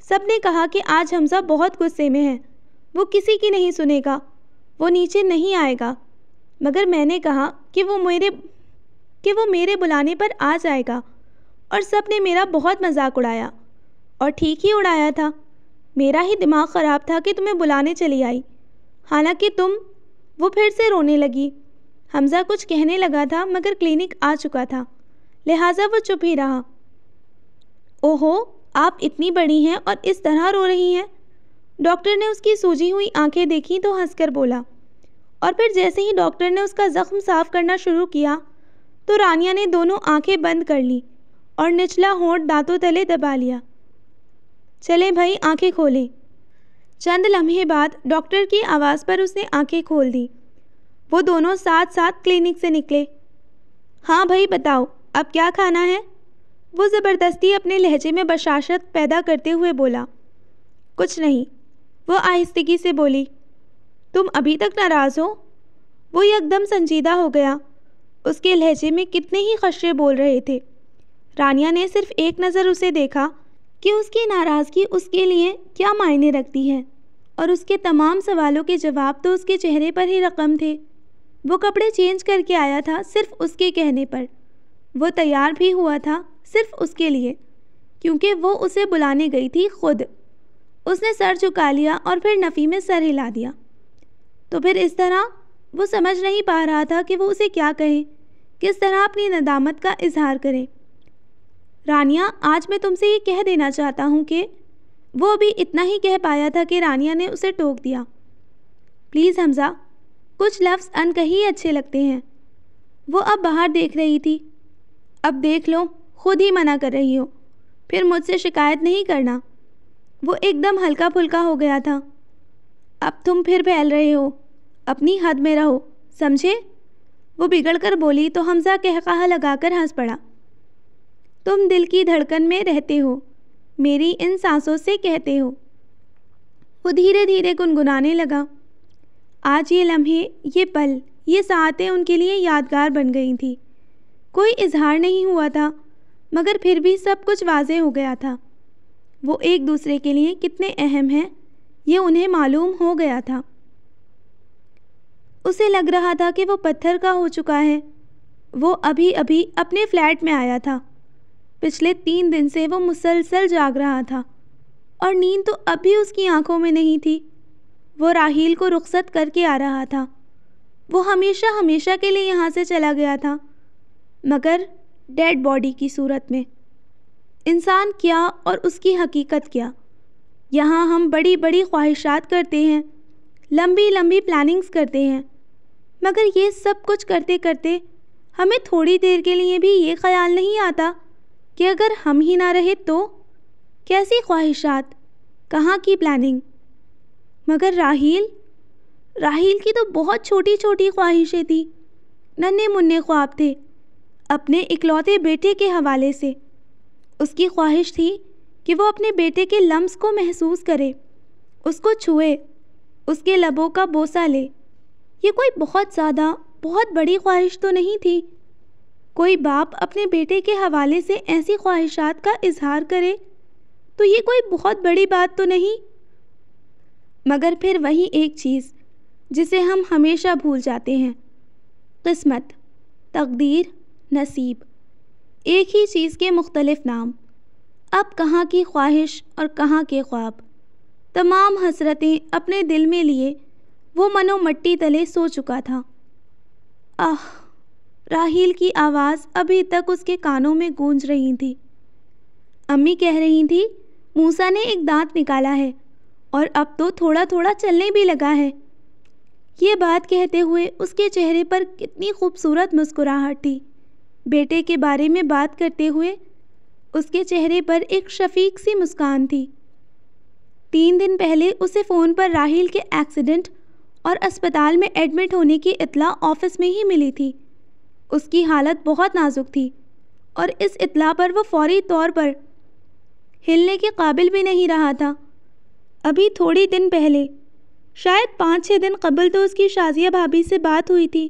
سب نے کہا کہ آج حمزہ بہت غصے میں ہے، وہ کسی کی نہیں سنے گا، وہ نیچے نہیں آئے گا۔ مگر میں نے کہا کہ وہ میرے بلانے پر آ جائے گا، اور سب نے میرا بہت مذاق اڑایا، اور ٹھیک ہی اڑایا تھا۔ میرا ہی دماغ خراب تھا کہ تمہیں بلانے چلی آئی، حالانکہ تم… وہ پھر سے رونے لگی۔ حمزہ کچھ کہنے لگا تھا مگر کلینک آ چکا تھا، لہٰذا وہ چپ ہی رہا۔ اوہو، آپ اتنی بڑی ہیں اور اس طرح رو رہی ہیں؟ ڈاکٹر نے اس کی سوجی ہوئی آنکھیں دیکھیں تو ہنس کر بولا، اور پھر جیسے ہی ڈاکٹر نے اس کا زخم صاف کرنا شروع کیا تو رانیہ نے دونوں آنکھیں بند کر لیں اور نچلا ہونٹ دانتوں تلے دبا لیا۔ چلے بھائی، آنکھیں کھولیں۔ چند لمحے بعد ڈاکٹر کی آواز پر اس نے آنکھیں کھول دیں۔ وہ دونوں ساتھ ساتھ کلینک سے نکلے۔ ہاں بھائی بتاؤ، اب کیا کھانا ہے؟ وہ زبردستی اپنے لہجے میں بشاشت پیدا کرتے ہوئے بولا۔ کچھ نہیں، وہ آہستگی سے بولی۔ تم ابھی تک ناراض ہو؟ وہ یک دم سنجیدہ ہو گیا۔ اس کے لہجے میں کتنے ہی خشرے بول رہے تھے۔ رانیہ نے صرف ایک نظر اسے دیکھا کہ اس کی ناراضگی اس کے لیے کیا معنی رکھتی ہے، اور اس کے تمام سوالوں کے جواب تو اس کے چہرے پر ہی رقم تھے۔ وہ کپڑے چینج کر کے آیا تھا صرف اس کے کہنے پر، وہ تیار بھی ہوا تھا صرف اس کے لیے، کیونکہ وہ اسے بلانے گئی تھی خود۔ اس نے سر جھکا لیا اور پھر نفی میں سر ہلا دیا۔ تو پھر اس طرح… وہ سمجھ نہیں پا رہا تھا کہ وہ اسے کیا کہے، کس طرح اپنی ندامت کا اظہار کرے۔ رانیہ، آج میں تم سے یہ کہہ دینا چاہتا ہوں کہ وہ بھی اتنا ہی کہہ پایا تھا کہ رانیہ نے اسے ٹوک دیا۔ پلیز حمزہ، کچھ لفظ انکہی اچھے لگتے ہیں۔ وہ اب باہر دیکھ رہی تھی۔ اب دیکھ لو، خود ہی منع کر رہی ہو، پھر مجھ سے شکایت نہیں کرنا۔ وہ ایک دم ہلکا پھلکا ہو گیا تھا۔ اب تم پھر پھیل رہے ہو، اپنی حد میں رہو، سمجھے؟ وہ بگڑ کر بولی تو حمزہ قہقہہ لگا کر ہنس پڑا۔ تم دل کی دھڑکن میں رہتے ہو، میری ان سانسوں سے کہتے ہو۔ وہ دھیرے دھیرے گنگنانے لگا۔ آج یہ لمحے، یہ پل، یہ ساعتیں ان کے لیے یادگار بن گئی تھیں۔ کوئی اظہار نہیں ہوا تھا، مگر پھر بھی سب کچھ واضح ہو گیا تھا۔ وہ ایک دوسرے کے لیے کتنے اہم ہیں، یہ انہیں معلوم ہو گیا تھا۔ اسے لگ رہا تھا کہ وہ پتھر کا ہو چکا ہے۔ وہ ابھی ابھی اپنے فلیٹ میں آیا تھا۔ پچھلے 3 دن سے وہ مسلسل جاگ رہا تھا، اور نیند تو اب بھی اس کی آنکھوں میں نہیں تھی۔ وہ راحیل کو رخصت کر کے آ رہا تھا۔ وہ ہمیشہ ہمیشہ کے لیے یہاں سے چلا گیا تھا، مگر ڈیڈ باڈی کی صورت میں۔ انسان کیا اور اس کی حقیقت کیا؟ یہاں ہم بڑی بڑی خواہشات کرتے ہیں، لمبی لمبی پلاننگز کرتے ہیں، مگر یہ سب کچھ کرتے کرتے ہمیں تھوڑی دیر کے لیے بھی یہ خیال نہیں آتا کہ اگر ہم ہی نہ رہے تو؟ کیسی خواہشات، کہاں کی پلاننگ؟ مگر راحیل کی تو بہت چھوٹی چھوٹی خواہشیں تھیں، ننھے منھے خواب تھے اپنے اکلوتے بیٹے کے حوالے سے۔ اس کی خواہش تھی کہ وہ اپنے بیٹے کے لمس کو محسوس کرے، اس کو چھوئے، اس کے لبوں کا بوسہ لے۔ یہ کوئی بہت زیادہ، بہت بڑی خواہش تو نہیں تھی۔ کوئی باپ اپنے بیٹے کے حوالے سے ایسی خواہشات کا اظہار کرے تو یہ کوئی بہت بڑی بات تو نہیں۔ مگر پھر وہی ایک چیز جسے ہم ہمیشہ بھول جاتے ہیں، قسمت، تقدیر، نصیب، ایک ہی چیز کے مختلف نام۔ اب کہاں کی خواہش اور کہاں کے خواب؟ تمام حسرتیں اپنے دل میں لیے وہ منو مٹی تلے سو چکا تھا۔ آہ! راحیل کی آواز ابھی تک اس کے کانوں میں گونج رہی تھی۔ امی کہہ رہی تھی موسیٰ نے ایک دانت نکالا ہے اور اب تو تھوڑا تھوڑا چلنے بھی لگا ہے۔ یہ بات کہتے ہوئے اس کے چہرے پر کتنی خوبصورت مسکراہٹ تھی۔ بیٹے کے بارے میں بات کرتے ہوئے اس کے چہرے پر ایک شفیق سی مسکان تھی۔ 3 دن پہلے اسے فون پر راحیل کے ایکسیڈنٹ اور اسپتال میں ایڈمٹ ہونے کی اطلاع آفس میں ہی ملی تھی۔ اس کی حالت بہت نازک تھی اور اس اطلاع پر وہ فوری طور پر ہلنے کے قابل بھی نہیں رہا تھا۔ ابھی تھوڑی دن پہلے، شاید 5-6 دن قبل تو اس کی شازیہ بھابھی سے بات ہوئی تھی۔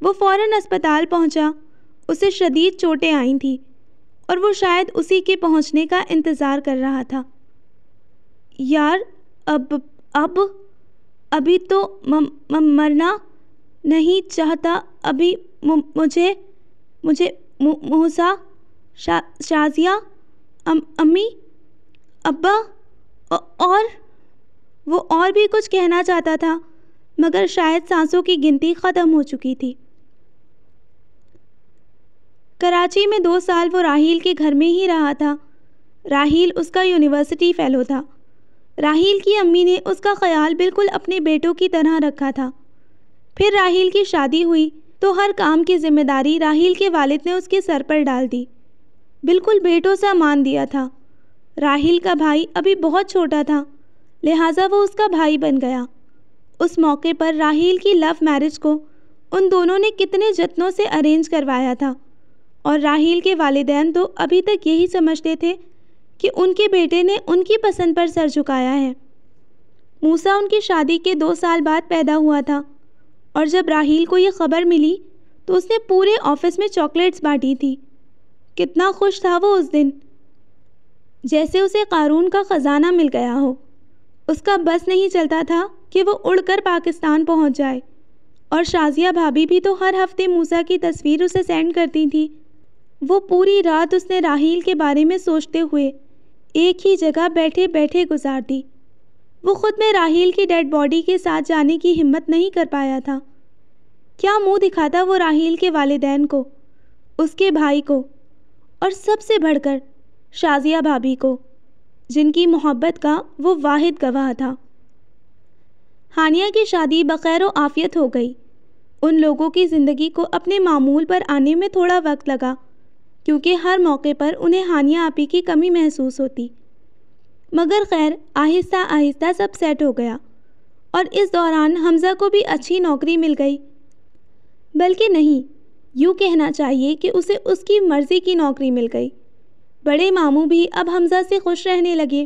وہ فوراً اسپتال پہنچا، اسے شدید چوٹیں آئی تھیں اور وہ شاید اسی کے پہنچنے کا انتظار کر رہا تھا۔ یار، ابھی تو مرنا نہیں چاہتا، ابھی مجھے موسیٰ، شازیہ، امی، ابا، اور وہ اور بھی کچھ کہنا چاہتا تھا، مگر شاید سانسوں کی گنتی ختم ہو چکی تھی۔ کراچی میں 2 سال وہ راحیل کے گھر میں ہی رہا تھا۔ راحیل اس کا یونیورسٹی فیلو تھا۔ راحیل کی امی نے اس کا خیال بالکل اپنے بیٹوں کی طرح رکھا تھا۔ پھر راحیل کی شادی ہوئی تو ہر کام کی ذمہ داری راحیل کے والد نے اس کے سر پر ڈال دی، بالکل بیٹوں سا مان دیا تھا۔ راحیل کا بھائی ابھی بہت چھوٹا تھا، لہٰذا وہ اس کا بھائی بن گیا۔ اس موقع پر راحیل کی لو میرج کو ان دونوں نے کتنے جتنوں سے ارینج کروایا تھا، اور راحیل کے والدین تو ابھی تک یہی سمجھتے تھے کہ ان کے بیٹے نے ان کی پسند پر سر جھکایا ہے۔ موسیٰ ان کی شادی کے 2 سال بعد پیدا ہوا تھا، اور جب راحیل کو یہ خبر ملی تو اس نے پورے آفس میں چاکلیٹس بانٹی تھی۔ کتنا خوش تھا وہ اس دن، جیسے اسے قارون کا خزانہ مل گیا ہو۔ اس کا بس نہیں چلتا تھا کہ وہ اڑ کر پاکستان پہنچ جائے، اور شازیہ بھابھی بھی تو ہر ہفتے موسیٰ کی تصویر اسے سینڈ کرتی تھی۔ وہ پوری رات اس نے راحیل کے بارے میں سوچتے ہوئے ایک ہی جگہ بیٹھے بیٹھے گزار دی۔ وہ خود میں راحیل کی ڈیڈ باڈی کے ساتھ جانے کی ہمت نہیں کر پایا تھا۔ کیا منہ دکھاتا وہ راحیل کے والدین کو، اس کے بھائی کو، اور سب سے بڑھ کر شازیہ بھابھی کو؟ جن کی محبت کا وہ واحد گواہ تھا۔ ہانیہ کی شادی بخیر و عافیت ہو گئی۔ ان لوگوں کی زندگی کو اپنے معمول پر آنے میں تھوڑا وقت لگا، کیونکہ ہر موقع پر انہیں ہانیہ آپی کی کمی محسوس ہوتی، مگر خیر آہستہ آہستہ سب سیٹ ہو گیا، اور اس دوران حمزہ کو بھی اچھی نوکری مل گئی۔ بلکہ نہیں، یوں کہنا چاہیے کہ اسے اس کی مرضی کی نوکری مل گئی۔ بڑے ماموں بھی اب حمزہ سے خوش رہنے لگے،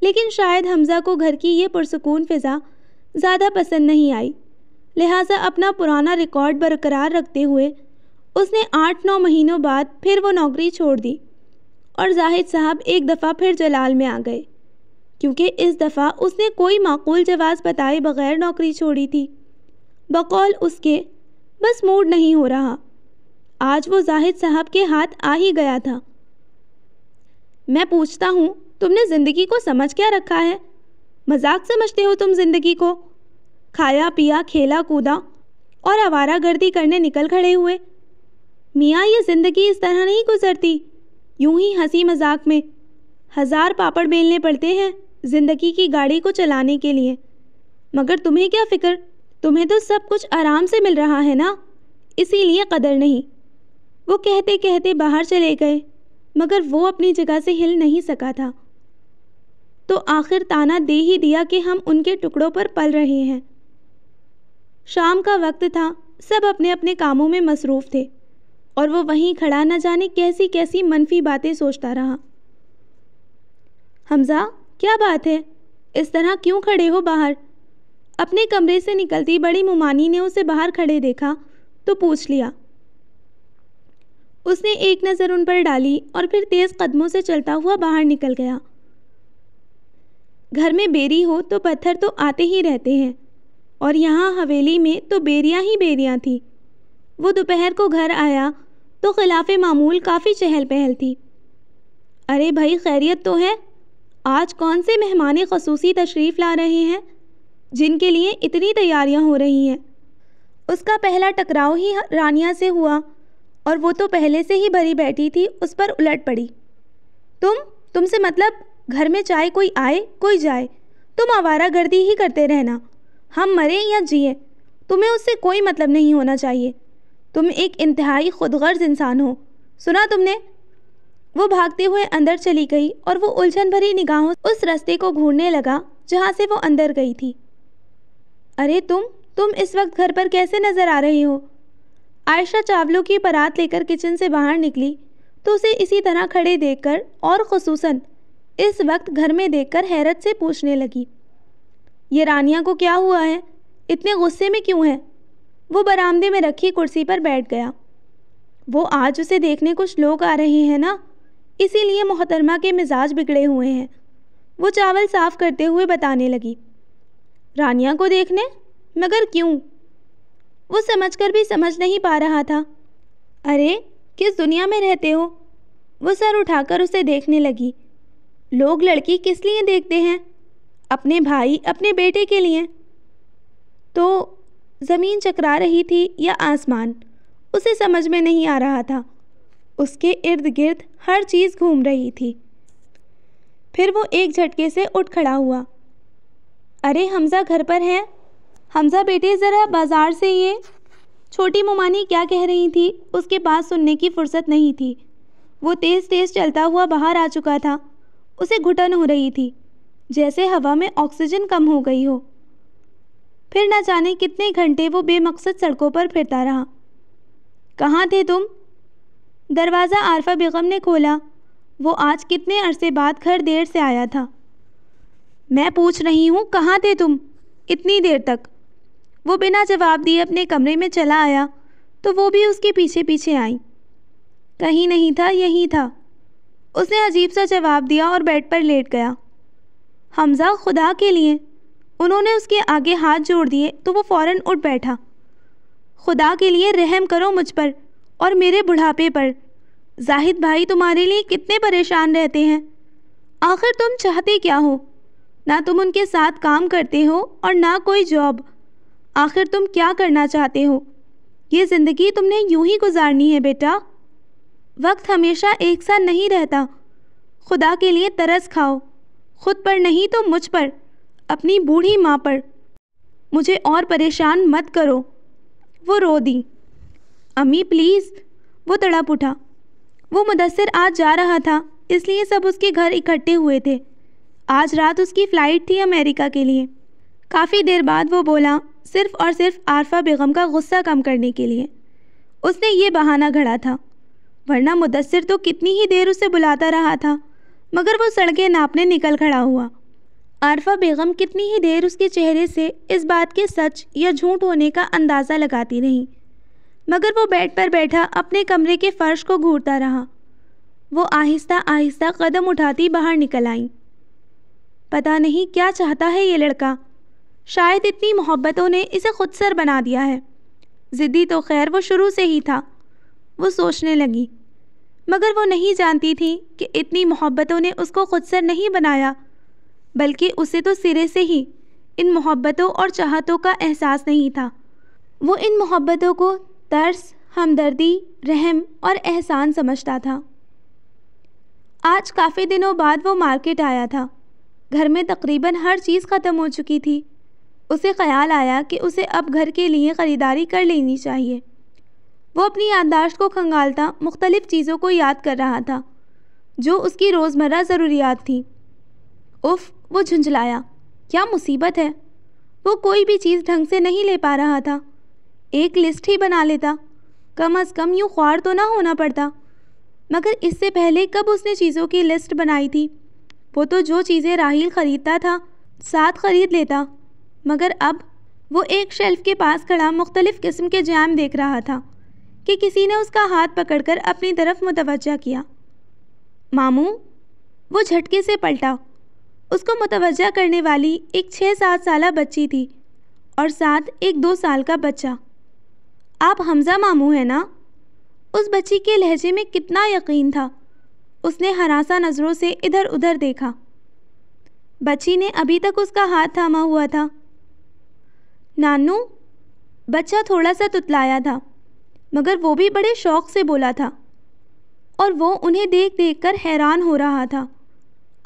لیکن شاید حمزہ کو گھر کی یہ پرسکون فضا زیادہ پسند نہیں آئی، لہٰذا اپنا پرانا ریکارڈ برقرار رکھتے ہوئے اس نے 8-9 مہینوں بعد پھر وہ نوکری چھوڑ دی، اور زاہد صاحب ایک دفعہ پھر جلال میں آ گئے، کیونکہ اس دفعہ اس نے کوئی معقول جواز بتائے بغیر نوکری چھوڑی تھی۔ بقول اس کے بس موڈ نہیں ہو رہا، آج وہ زاہد صاحب کے ہاتھ آ ہی گیا تھا۔ میں پوچھتا ہوں، تم نے زندگی کو سمجھ کیا رکھا ہے؟ مذاق سمجھتے ہو تم زندگی کو؟ کھایا پیا، کھیلا کودا اور آوارہ گردی کرنے نکل کھڑے ہوئے۔ میاں یہ زندگی اس طرح نہیں گزرتی، یوں ہی ہنسی مذاق میں 1000 پاپڑ بیلنے پڑتے ہیں زندگی کی گاڑی کو چلانے کے لیے۔ مگر تمہیں کیا فکر، تمہیں تو سب کچھ آرام سے مل رہا ہے نا، اسی لیے قدر نہیں۔ وہ کہتے کہتے باہر چلے گئے، مگر وہ اپنی جگہ سے ہل نہیں سکا تھا، تو آخر تانا دے ہی دیا کہ ہم ان کے ٹکڑوں پر پل رہے ہیں۔ شام کا وقت تھا، سب اپنے اپنے کاموں میں مصروف تھے، اور وہ وہیں کھڑا نہ جانے کیسی کیسی منفی باتیں سوچتا رہا۔ حمزہ، کیا بات ہے؟ اس طرح کیوں کھڑے ہو باہر؟ اپنے کمرے سے نکلتی بڑی ممانی نے اسے باہر کھڑے دیکھا تو پوچھ لیا۔ اس نے ایک نظر ان پر ڈالی اور پھر تیز قدموں سے چلتا ہوا باہر نکل گیا۔ گھر میں بیری ہو تو پتھر تو آتے ہی رہتے ہیں، اور یہاں حویلی میں تو بیریاں ہی بیریاں تھیں۔ وہ دوپہر کو گھر آیا تو خلاف معمول کافی چہل پہل تھی۔ ارے بھائی، خیریت تو ہے؟ آج کون سے مہمان خصوصی تشریف لا رہے ہیں جن کے لیے اتنی تیاریاں ہو رہی ہیں؟ اس کا پہلا ٹکراؤ ہی رانیہ سے ہوا، اور وہ تو پہلے سے ہی بھری بیٹھی تھی، اس پر الٹ پڑی۔ تم سے مطلب گھر میں چاہے کوئی آئے کوئی جائے، تم آوارہ گردی ہی کرتے رہنا، ہم مریں یا جئیں، تمہیں اس سے کوئی مطلب نہیں ہونا چاہیے۔ تم ایک انتہائی خود غرض انسان ہو، سنا تم نے؟ وہ بھاگتے ہوئے اندر چلی گئی، اور وہ الجھن بھری نگاہوں اس رستے کو گھورنے لگا جہاں سے وہ اندر گئی تھی۔ ارے تم اس وقت گھر پر کیسے نظر آ رہی ہو؟ عائشہ چاولوں کی پرات لے کر کچن سے باہر نکلی تو اسے اسی طرح کھڑے دیکھ کر، اور خصوصاً اس وقت گھر میں دیکھ کر حیرت سے پوچھنے لگی، یہ رانیہ کو کیا ہوا ہے؟ اتنے غصے میں کیوں ہے؟ وہ برآمدے میں رکھی کرسی پر بیٹھ گیا۔ وہ آج اسے دیکھنے کچھ لوگ آ رہے ہیں نا، اسی لیے محترمہ کے مزاج بگڑے ہوئے ہیں۔ وہ چاول صاف کرتے ہوئے بتانے لگی۔ رانیہ کو دیکھنے؟ مگر کیوں؟ وہ سمجھ کر بھی سمجھ نہیں پا رہا تھا۔ ارے کس دنیا میں رہتے ہو؟ وہ سر اٹھا کر اسے دیکھنے لگی۔ لوگ لڑکی کس لیے دیکھتے ہیں؟ اپنے بھائی، اپنے بیٹے کے لیے۔ تو زمین چکرا رہی تھی یا آسمان، اسے سمجھ میں نہیں آ رہا تھا۔ اس کے ارد گرد ہر چیز گھوم رہی تھی۔ پھر وہ ایک جھٹکے سے اٹھ کھڑا ہوا۔ ارے حمزہ گھر پر ہے؟ حمزہ بیٹے، ذرا بازار سے یہ۔ چھوٹی ممانی کیا کہہ رہی تھی، اس کے پاس سننے کی فرصت نہیں تھی۔ وہ تیز تیز چلتا ہوا باہر آ چکا تھا۔ اسے گھٹن ہو رہی تھی، جیسے ہوا میں آکسیجن کم ہو گئی ہو۔ پھر نہ جانے کتنے گھنٹے وہ بے مقصد سڑکوں پر پھرتا رہا۔ کہاں تھے تم؟ دروازہ عارفہ بیگم نے کھولا۔ وہ آج کتنے عرصے بعد گھر دیر سے آیا تھا۔ میں پوچھ رہی ہوں، کہاں تھے تم اتنی دیر تک؟ وہ بنا جواب دیے اپنے کمرے میں چلا آیا تو وہ بھی اس کے پیچھے پیچھے آئی۔ کہیں نہیں تھا، یہی تھا، اس نے عجیب سا جواب دیا اور بیڈ پر لیٹ گیا۔ حمزہ، خدا کے لیے! انہوں نے اس کے آگے ہاتھ جوڑ دیے تو وہ فوراً اٹھ بیٹھا۔ خدا کے لیے رحم کرو مجھ پر اور میرے بڑھاپے پر۔ زاہد بھائی تمہارے لیے کتنے پریشان رہتے ہیں۔ آخر تم چاہتے کیا ہو؟ نہ تم ان کے ساتھ کام کرتے ہو اور نہ کوئی جاب۔ آخر تم کیا کرنا چاہتے ہو؟ یہ زندگی تم نے یوں ہی گزارنی ہے بیٹا۔ وقت ہمیشہ ایک سا نہیں رہتا۔ خدا کے لیے ترس کھاؤ، خود پر نہیں تو مجھ پر، اپنی بوڑھی ماں پر۔ مجھے اور پریشان مت کرو۔ وہ رو دی۔ امی پلیز۔ وہ تڑپ اٹھا۔ وہ مدثر آج جا رہا تھا، اس لیے سب اس کے گھر اکٹھے ہوئے تھے۔ آج رات اس کی فلائٹ تھی امریکہ کے لیے۔ کافی دیر بعد وہ بولا، صرف اور صرف عارفہ بیگم کا غصہ کم کرنے کے لیے۔ اس نے یہ بہانہ گھڑا تھا، ورنہ مدثر تو کتنی ہی دیر اسے بلاتا رہا تھا، مگر وہ سڑکیں ناپنے نکل کھڑا ہوا۔ عارفہ بیگم کتنی ہی دیر اس کے چہرے سے اس بات کے سچ یا جھوٹ ہونے کا اندازہ لگاتی رہی، مگر وہ بیڈ پر بیٹھا اپنے کمرے کے فرش کو گھورتا رہا۔ وہ آہستہ آہستہ قدم اٹھاتی باہر نکل آئیں۔ پتہ نہیں کیا چاہتا ہے یہ لڑکا، شاید اتنی محبتوں نے اسے خود سر بنا دیا ہے۔ ضدی تو خیر وہ شروع سے ہی تھا، وہ سوچنے لگی، مگر وہ نہیں جانتی تھی کہ اتنی محبتوں نے اس کو خود سر نہیں بنایا، بلکہ اسے تو سرے سے ہی ان محبتوں اور چاہتوں کا احساس نہیں تھا۔ وہ ان محبتوں کو ترس، ہمدردی، رحم اور احسان سمجھتا تھا۔ آج کافی دنوں بعد وہ مارکیٹ آیا تھا۔ گھر میں تقریباً ہر چیز ختم ہو چکی تھی۔ اسے خیال آیا کہ اسے اب گھر کے لیے خریداری کر لینی چاہیے۔ وہ اپنی یادداشت کو کھنگالتا مختلف چیزوں کو یاد کر رہا تھا جو اس کی روزمرہ ضروریات تھیں۔ اف، وہ جھنجھلایا، کیا مصیبت ہے! وہ کوئی بھی چیز ڈھنگ سے نہیں لے پا رہا تھا۔ ایک لسٹ ہی بنا لیتا، کم از کم یوں خوار تو نہ ہونا پڑتا۔ مگر اس سے پہلے کب اس نے چیزوں کی لسٹ بنائی تھی؟ وہ تو جو چیزیں راحیل خریدتا تھا ساتھ خرید لیتا، مگر اب وہ ایک شیلف کے پاس کھڑا مختلف قسم کے جیم دیکھ رہا تھا کہ کسی نے اس کا ہاتھ پکڑ کر اپنی طرف متوجہ کیا۔ ماموں! وہ جھٹکے سے پلٹا۔ اس کو متوجہ کرنے والی ایک 6-7 سالہ بچی تھی اور ساتھ ایک 2 سال کا بچہ۔ آپ حمزہ ماموں ہیں نا؟ اس بچی کے لہجے میں کتنا یقین تھا۔ اس نے ہراساں نظروں سے ادھر ادھر دیکھا۔ بچی نے ابھی تک اس کا ہاتھ تھاما ہوا تھا۔ نانو؟ بچہ تھوڑا سا تتلایا تھا، مگر وہ بھی بڑے شوق سے بولا تھا، اور وہ انہیں دیکھ دیکھ کر حیران ہو رہا تھا۔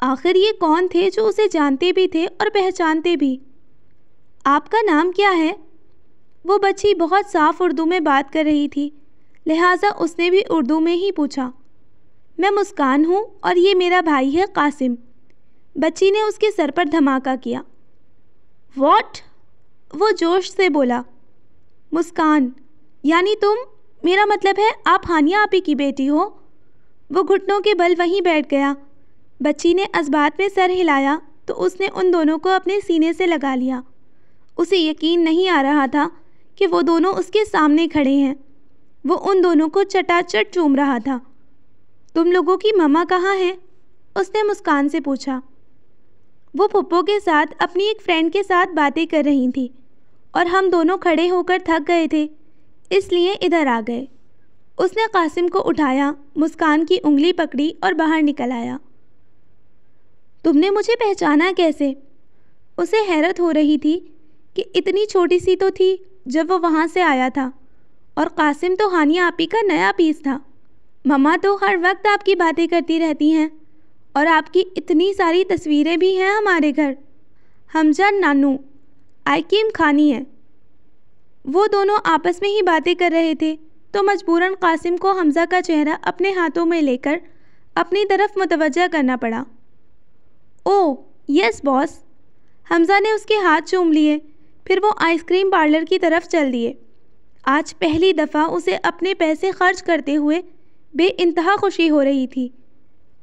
آخر یہ کون تھے جو اسے جانتے بھی تھے اور پہچانتے بھی؟ آپ کا نام کیا ہے؟ وہ بچی بہت صاف اردو میں بات کر رہی تھی، لہٰذا اس نے بھی اردو میں ہی پوچھا۔ میں مسکان ہوں اور یہ میرا بھائی ہے قاسم۔ بچی نے اس کے سر پر دھماکہ کیا۔ واٹ؟ وہ جوش سے بولا۔ مسکان، یعنی تم؟ میرا مطلب ہے آپ ہانیہ آپی کی بیٹی ہو؟ وہ گھٹنوں کے بل وہیں بیٹھ گیا۔ بچی نے اثبات میں سر ہلایا تو اس نے ان دونوں کو اپنے سینے سے لگا لیا۔ اسے یقین نہیں آ رہا تھا کہ وہ دونوں اس کے سامنے کھڑے ہیں۔ وہ ان دونوں کو چٹا چٹ چوم رہا تھا۔ تم لوگوں کی مما کہاں ہے؟ اس نے مسکان سے پوچھا۔ وہ پھپھو کے ساتھ اپنی ایک فرینڈ کے ساتھ باتیں کر رہی تھی اور ہم دونوں کھڑے ہو کر تھک گئے تھے، اس لیے ادھر آ گئے۔ اس نے قاسم کو اٹھایا، مسکان کی انگلی پکڑی اور باہر نکل آیا۔ تم نے مجھے پہچانا کیسے؟ اسے حیرت ہو رہی تھی کہ اتنی چھوٹی سی تو تھی جب وہ وہاں سے آیا تھا، اور قاسم تو ہانیہ آپی کا نیا پیس تھا۔ مما تو ہر وقت آپ کی باتیں کرتی رہتی ہیں، اور آپ کی اتنی ساری تصویریں بھی ہیں ہمارے گھر۔ حمزہ نانو، آئیکیم خانی ہے۔ وہ دونوں آپس میں ہی باتیں کر رہے تھے تو مجبوراً قاسم کو حمزہ کا چہرہ اپنے ہاتھوں میں لے کر اپنی طرف متوجہ کرنا پڑا۔ او یس باس۔ حمزہ نے اس کے ہاتھ چوم لیے، پھر وہ آئس کریم پارلر کی طرف چل دیے۔ آج پہلی دفعہ اسے اپنے پیسے خرچ کرتے ہوئے بے انتہا خوشی ہو رہی تھی۔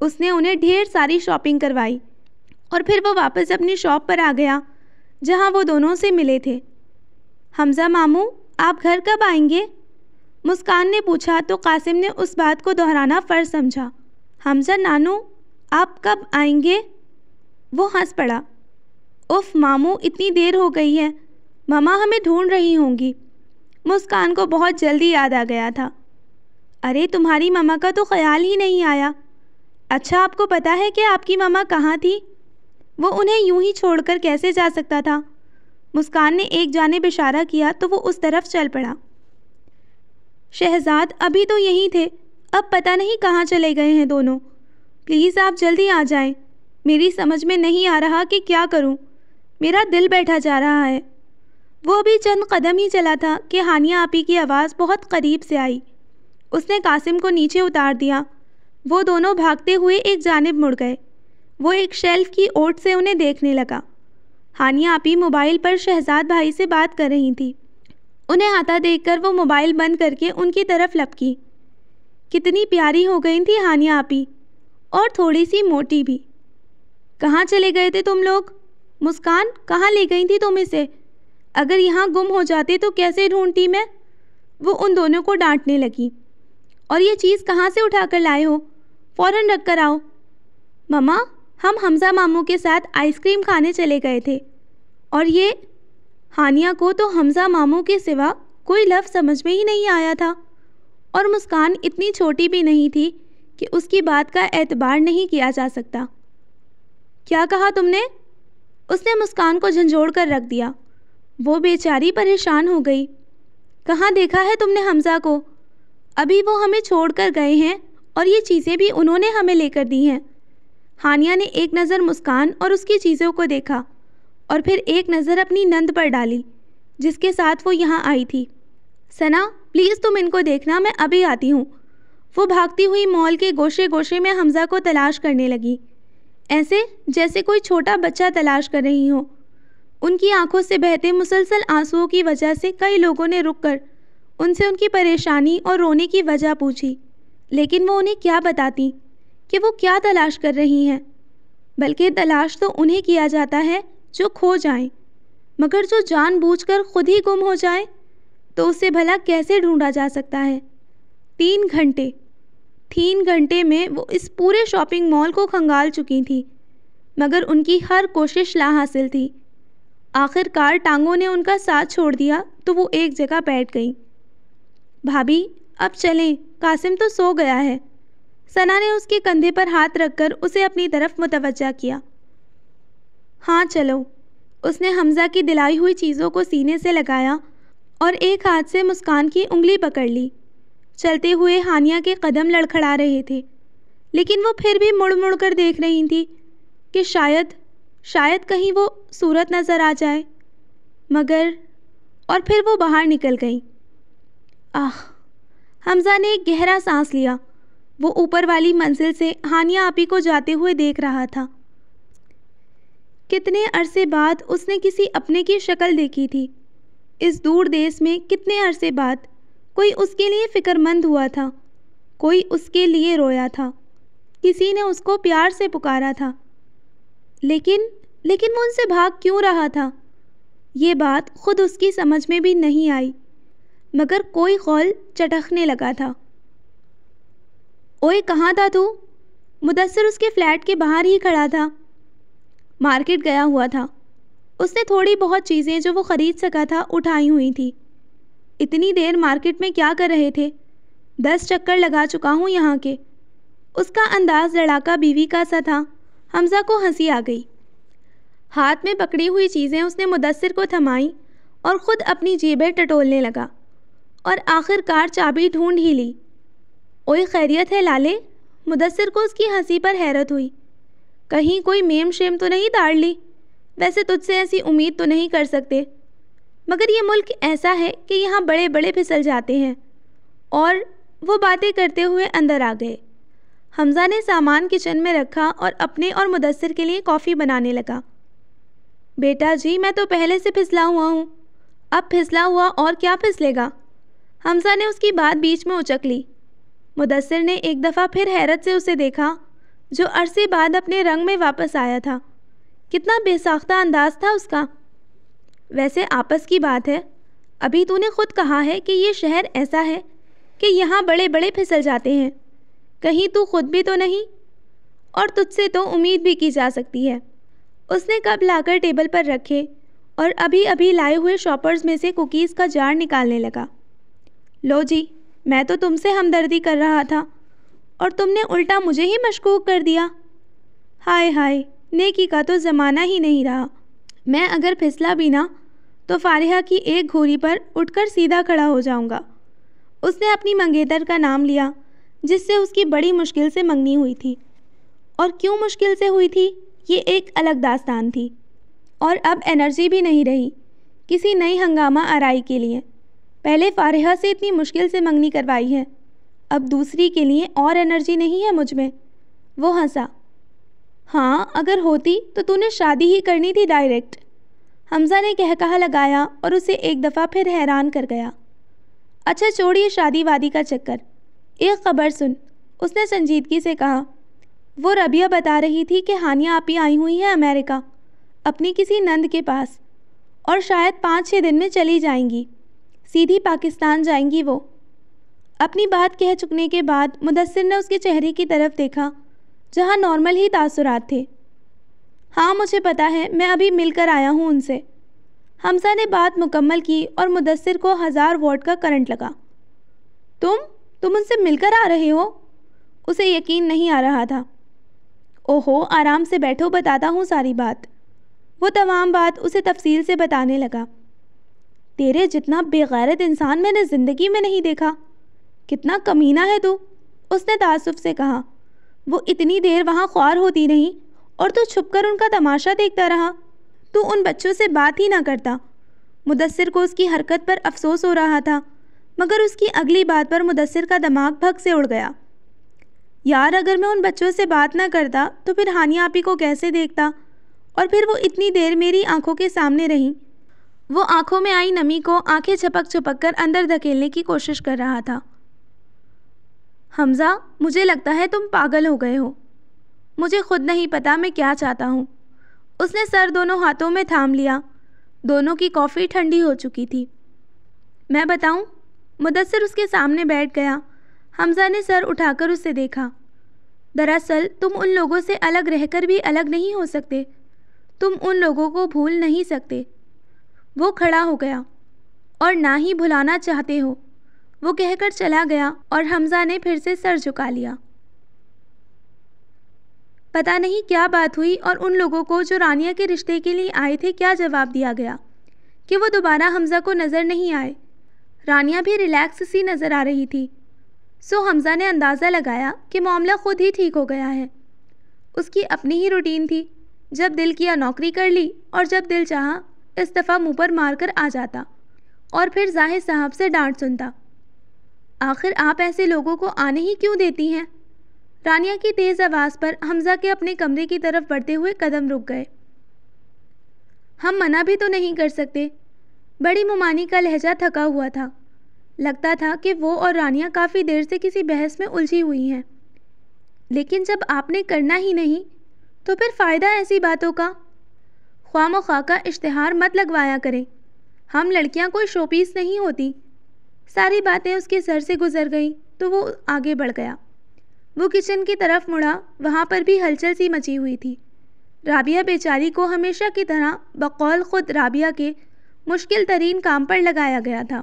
اس نے انہیں ڈھیر ساری شاپنگ کروائی اور پھر وہ واپس اپنی شاپ پر آ گیا جہاں وہ دونوں سے ملے تھے۔ حمزہ ماموں، آپ گھر کب آئیں گے؟ مسکان نے پوچھا تو قاسم نے اس بات کو دہرانا فرض سمجھا۔ حمزہ نانو، آپ کب آئیں گے؟ وہ ہنس پڑا۔ اف ماموں، اتنی دیر ہو گئی ہے، مما ہمیں ڈھونڈ رہی ہوں گی۔ مسکان کو بہت جلدی یاد آ گیا تھا۔ ارے تمہاری مما کا تو خیال ہی نہیں آیا۔ اچھا آپ کو پتا ہے کہ آپ کی مما کہاں تھی؟ وہ انہیں یوں ہی چھوڑ کر کیسے جا سکتا تھا؟ مسکان نے ایک جانب اشارہ کیا تو وہ اس طرف چل پڑا۔ شہزاد ابھی تو یہیں تھے، اب پتہ نہیں کہاں چلے گئے ہیں دونوں۔ پلیز آپ جلدی آ جائیں، میری سمجھ میں نہیں آ رہا کہ کیا کروں، میرا دل بیٹھا جا رہا ہے۔ وہ ابھی چند قدم ہی چلا تھا کہ ہانیہ آپی کی آواز بہت قریب سے آئی۔ اس نے قاسم کو نیچے اتار دیا۔ وہ دونوں بھاگتے ہوئے ایک جانب مڑ گئے۔ وہ ایک شیلف کی اوٹ سے انہیں دیکھنے لگا۔ ہانیہ آپی موبائل پر شہزاد بھائی سے بات کر رہی تھی۔ انہیں آتا دیکھ کر وہ موبائل بند کر کے ان کی طرف لپکی۔ کتنی پیاری ہو گئی تھی ہانیہ آپی، اور تھوڑی سی موٹی بھی۔ کہاں چلے گئے تھے تم لوگ؟ مسکان، کہاں لے گئی تھی تم اسے؟ اگر یہاں گم ہو جاتے تو کیسے ڈھونڈتی میں؟ وہ ان دونوں کو ڈانٹنے لگی۔ اور یہ چیز کہاں سے اٹھا کر لائے ہو؟ فوراً رکھ کر آؤ۔ مما، ہم حمزہ ماموں کے ساتھ آئس کریم کھانے چلے گئے تھے، اور یہ… ہانیہ کو تو حمزہ ماموں کے سوا کوئی لفظ سمجھ میں ہی نہیں آیا تھا، اور مسکان اتنی چھوٹی بھی نہیں تھی کہ اس کی بات کا اعتبار نہیں کیا جا سکتا۔ کیا کہا تم نے؟ اس نے مسکان کو جھنجھوڑ کر رکھ دیا۔ وہ بیچاری پریشان ہو گئی۔ کہاں دیکھا ہے تم نے حمزہ کو؟ ابھی وہ ہمیں چھوڑ کر گئے ہیں، اور یہ چیزیں بھی انہوں نے ہمیں لے کر دی ہیں۔ ہانیہ نے ایک نظر مسکان اور اس کی چیزوں کو دیکھا، اور پھر ایک نظر اپنی نند پر ڈالی جس کے ساتھ وہ یہاں آئی تھی۔ ثنا، پلیز تم ان کو دیکھنا، میں ابھی آتی ہوں۔ وہ بھاگتی ہوئی مال کے گوشے گوشے میں حمزہ کو تلاش کرنے لگی، ایسے جیسے کوئی چھوٹا بچہ تلاش کر رہی ہو۔ ان کی آنکھوں سے بہتے مسلسل آنسوؤں کی وجہ سے کئی لوگوں نے رک کر ان سے ان کی پریشانی اور رونے کی وجہ پوچھی، لیکن وہ انہیں کیا بتاتی کہ وہ کیا تلاش کر رہی ہیں؟ بلکہ تلاش تو انہیں کیا جاتا ہے جو کھو جائیں، مگر جو جان بوجھ کر خود ہی گم ہو جائے تو اسے بھلا کیسے ڈھونڈا جا سکتا ہے؟ 3 گھنٹے میں وہ اس پورے شاپنگ مال کو کھنگال چکی تھی، مگر ان کی ہر کوشش لا حاصل تھی۔ آخر کار ٹانگوں نے ان کا ساتھ چھوڑ دیا تو وہ ایک جگہ بیٹھ گئی۔ بھابھی، اب چلیں، قاسم تو سو گیا ہے۔ ثنا نے اس کے کندھے پر ہاتھ رکھ کر اسے اپنی طرف متوجہ کیا۔ ہاں چلو۔ اس نے حمزہ کی دلائی ہوئی چیزوں کو سینے سے لگایا اور ایک ہاتھ سے مسکان کی انگلی پکڑ لی۔ چلتے ہوئے ہانیہ کے قدم لڑکھڑا رہے تھے، لیکن وہ پھر بھی مڑ مڑ کر دیکھ رہی تھی کہ شاید کہیں وہ صورت نظر آ جائے، مگر… اور پھر وہ باہر نکل گئی۔ حمزہ نے ایک گہرا سانس لیا۔ وہ اوپر والی منزل سے ہانیہ آپی کو جاتے ہوئے دیکھ رہا تھا۔ کتنے عرصے بعد اس نے کسی اپنے کی شکل دیکھی تھی۔ اس دور دیس میں کتنے عرصے بعد کوئی اس کے لیے فکر مند ہوا تھا، کوئی اس کے لیے رویا تھا، کسی نے اس کو پیار سے پکارا تھا، لیکن وہ ان سے بھاگ کیوں رہا تھا؟ یہ بات خود اس کی سمجھ میں بھی نہیں آئی، مگر کوئی خول چٹکنے لگا تھا۔ اوئے، کہاں تھا تو؟ مدثر اس کے فلیٹ کے باہر ہی کھڑا تھا۔ مارکیٹ گیا ہوا تھا۔ اس نے تھوڑی بہت چیزیں جو وہ خرید سکا تھا اٹھائی ہوئی تھی۔ اتنی دیر مارکیٹ میں کیا کر رہے تھے؟ 10 چکر لگا چکا ہوں یہاں کے۔ اس کا انداز لڑاکا بیوی کا سا تھا۔ حمزہ کو ہنسی آ گئی۔ ہاتھ میں پکڑی ہوئی چیزیں اس نے مدثر کو تھمائیں اور خود اپنی جیبیں ٹٹولنے لگا، اور آخر کار چابی ڈھونڈ ہی لی۔ اوئے، خیریت ہے لالے؟ مدثر کو اس کی ہنسی پر حیرت ہوئی۔ کہیں کوئی میم شیم تو نہیں تاڑ لی؟ ویسے تجھ سے ایسی امید تو نہیں کر سکتے، مگر یہ ملک ایسا ہے کہ یہاں بڑے بڑے پھسل جاتے ہیں۔ اور وہ باتیں کرتے ہوئے اندر آ گئے۔ حمزہ نے سامان کچن میں رکھا اور اپنے اور مدثر کے لیے کافی بنانے لگا۔ بیٹا جی، میں تو پہلے سے پھسلا ہوا ہوں، اب پھسلا ہوا اور کیا پھسلے گا؟ حمزہ نے اس کی بات بیچ میں اچک لی۔ مدثر نے ایک دفعہ پھر حیرت سے اسے دیکھا، جو عرصے بعد اپنے رنگ میں واپس آیا تھا۔ کتنا بے ساختہ انداز تھا اس کا۔ ویسے آپس کی بات ہے، ابھی تو نے خود کہا ہے کہ یہ شہر ایسا ہے کہ یہاں بڑے بڑے پھسل جاتے ہیں، کہیں تو خود بھی تو نہیں، اور تجھ سے تو امید بھی کی جا سکتی ہے۔ اس نے کپ لا کر ٹیبل پر رکھے اور ابھی لائے ہوئے شاپرز میں سے کوکیز کا جار نکالنے لگا۔ لو جی، میں تو تم سے ہمدردی کر رہا تھا اور تم نے الٹا مجھے ہی مشکوک کر دیا۔ ہائے ہائے، نیکی کا تو زمانہ ہی نہیں رہا۔ میں اگر پھسلا بھی نہ تو فارحہ کی ایک گھوری پر اٹھ کر سیدھا کھڑا ہو جاؤں گا۔ اس نے اپنی منگیتر کا نام لیا جس سے اس کی بڑی مشکل سے منگنی ہوئی تھی۔ اور کیوں مشکل سے ہوئی تھی یہ ایک الگ داستان تھی، اور اب انرجی بھی نہیں رہی کسی نئی ہنگامہ آرائی کے لیے۔ پہلے فارحہ سے اتنی مشکل سے منگنی کروائی ہے، اب دوسری کے لیے اور انرجی نہیں ہے مجھ میں۔ وہ ہنسا۔ ہاں اگر ہوتی تو تو نے شادی ہی کرنی تھی ڈائریکٹ۔ حمزہ نے کہا لگایا اور اسے ایک دفعہ پھر حیران کر گیا۔ اچھا چھوڑیے شادی وادی کا چکر، ایک خبر سن، اس نے سنجیدگی سے کہا۔ وہ ربیہ بتا رہی تھی کہ ہانیہ آپی آئی ہوئی ہیں امریکہ اپنی کسی نند کے پاس، اور شاید 5-6 دن میں چلی جائیں گی، سیدھی پاکستان جائیں گی وہ۔ اپنی بات کہہ چکنے کے بعد مدثر نے اس کے چہرے کی طرف دیکھا جہاں نارمل ہی تاثرات تھے۔ ہاں مجھے پتا ہے، میں ابھی مل کر آیا ہوں ان سے۔ حمزہ نے بات مکمل کی اور مدثر کو 1000 واٹ کا کرنٹ لگا۔ تم ان سے مل کر آ رہے ہو؟ اسے یقین نہیں آ رہا تھا۔ اوہو آرام سے بیٹھو، بتاتا ہوں ساری بات۔ وہ تمام بات اسے تفصیل سے بتانے لگا۔ تیرے جتنا بے غیرت انسان میں نے زندگی میں نہیں دیکھا، کتنا کمینہ ہے تو، اس نے تعصب سے کہا۔ وہ اتنی دیر وہاں خوار ہوتی نہیں اور تو چھپ کر ان کا تماشا دیکھتا رہا، تو ان بچوں سے بات ہی نہ کرتا۔ مدثر کو اس کی حرکت پر افسوس ہو رہا تھا، مگر اس کی اگلی بات پر مدثر کا دماغ بھگ سے اڑ گیا۔ یار اگر میں ان بچوں سے بات نہ کرتا تو پھر ہانیہ آپی کو کیسے دیکھتا، اور پھر وہ اتنی دیر میری آنکھوں کے سامنے رہیں۔ وہ آنکھوں میں آئی نمی کو آنکھیں چھپک کر اندر دھکیلنے کی کوشش کر رہا تھا۔ حمزہ مجھے لگتا ہے تم پاگل ہو گئے ہو، مجھے خود نہیں پتا میں کیا چاہتا ہوں۔ اس نے سر دونوں ہاتھوں میں تھام لیا، دونوں کی کافی ٹھنڈی ہو چکی تھی۔ میں بتاؤں؟ مدثر اس کے سامنے بیٹھ گیا۔ حمزہ نے سر اٹھا کر اسے دیکھا۔ دراصل تم ان لوگوں سے الگ رہ کر بھی الگ نہیں ہو سکتے، تم ان لوگوں کو بھول نہیں سکتے۔ وہ کھڑا ہو گیا۔ اور نہ ہی بھلانا چاہتے ہو، وہ کہہ کر چلا گیا، اور حمزہ نے پھر سے سر جھکا لیا۔ پتہ نہیں کیا بات ہوئی اور ان لوگوں کو جو رانیہ کے رشتے کے لیے آئے تھے کیا جواب دیا گیا کہ وہ دوبارہ حمزہ کو نظر نہیں آئے۔ رانیہ بھی ریلیکس سی نظر آ رہی تھی، سو حمزہ نے اندازہ لگایا کہ معاملہ خود ہی ٹھیک ہو گیا ہے۔ اس کی اپنی ہی روٹین تھی، جب دل کیا نوکری کر لی، اور جب دل چاہا اس دفعہ منہ پر مار کر آ جاتا، اور پھر زاہد صاحب سے ڈانٹ سنتا۔ آخر آپ ایسے لوگوں کو آنے ہی کیوں دیتی ہیں؟ رانیہ کی تیز آواز پر حمزہ کے اپنے کمرے کی طرف بڑھتے ہوئے قدم رک گئے۔ ہم منع بھی تو نہیں کر سکتے۔ بڑی ممانی کا لہجہ تھکا ہوا تھا، لگتا تھا کہ وہ اور رانیہ کافی دیر سے کسی بحث میں الجھی ہوئی ہیں۔ لیکن جب آپ نے کرنا ہی نہیں تو پھر فائدہ ایسی باتوں کا؟ خواہ مخواہ کا اشتہار مت لگوایا کریں، ہم لڑکیاں کوئی شو پیس نہیں ہوتی۔ ساری باتیں اس کے سر سے گزر گئیں تو وہ آگے بڑھ گیا۔ وہ کچن کی طرف مڑا، وہاں پر بھی ہلچل سی مچی ہوئی تھی۔ رابعہ بیچاری کو ہمیشہ کی طرح بقول خود رابعہ کے مشکل ترین کام پر لگایا گیا تھا۔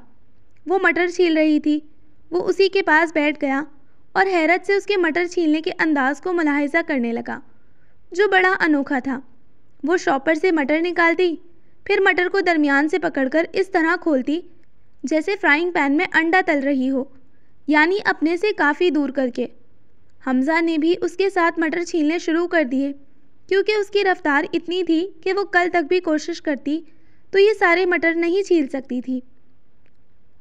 وہ مٹر چھیل رہی تھی۔ وہ اسی کے پاس بیٹھ گیا اور حیرت سے اس کے مٹر چھیلنے کے انداز کو ملاحظہ کرنے لگا، جو بڑا انوکھا تھا۔ وہ شاپر سے مٹر نکالتی، پھر مٹر کو درمیان سے پکڑ کر اس طرح کھولتی جیسے فرائنگ پین میں انڈا تل رہی ہو، یعنی اپنے سے کافی دور کر کے۔ حمزہ نے بھی اس کے ساتھ مٹر چھیلنے شروع کر دیے، کیونکہ اس کی رفتار اتنی تھی کہ وہ کل تک بھی کوشش کرتی تو یہ سارے مٹر نہیں چھیل سکتی تھی۔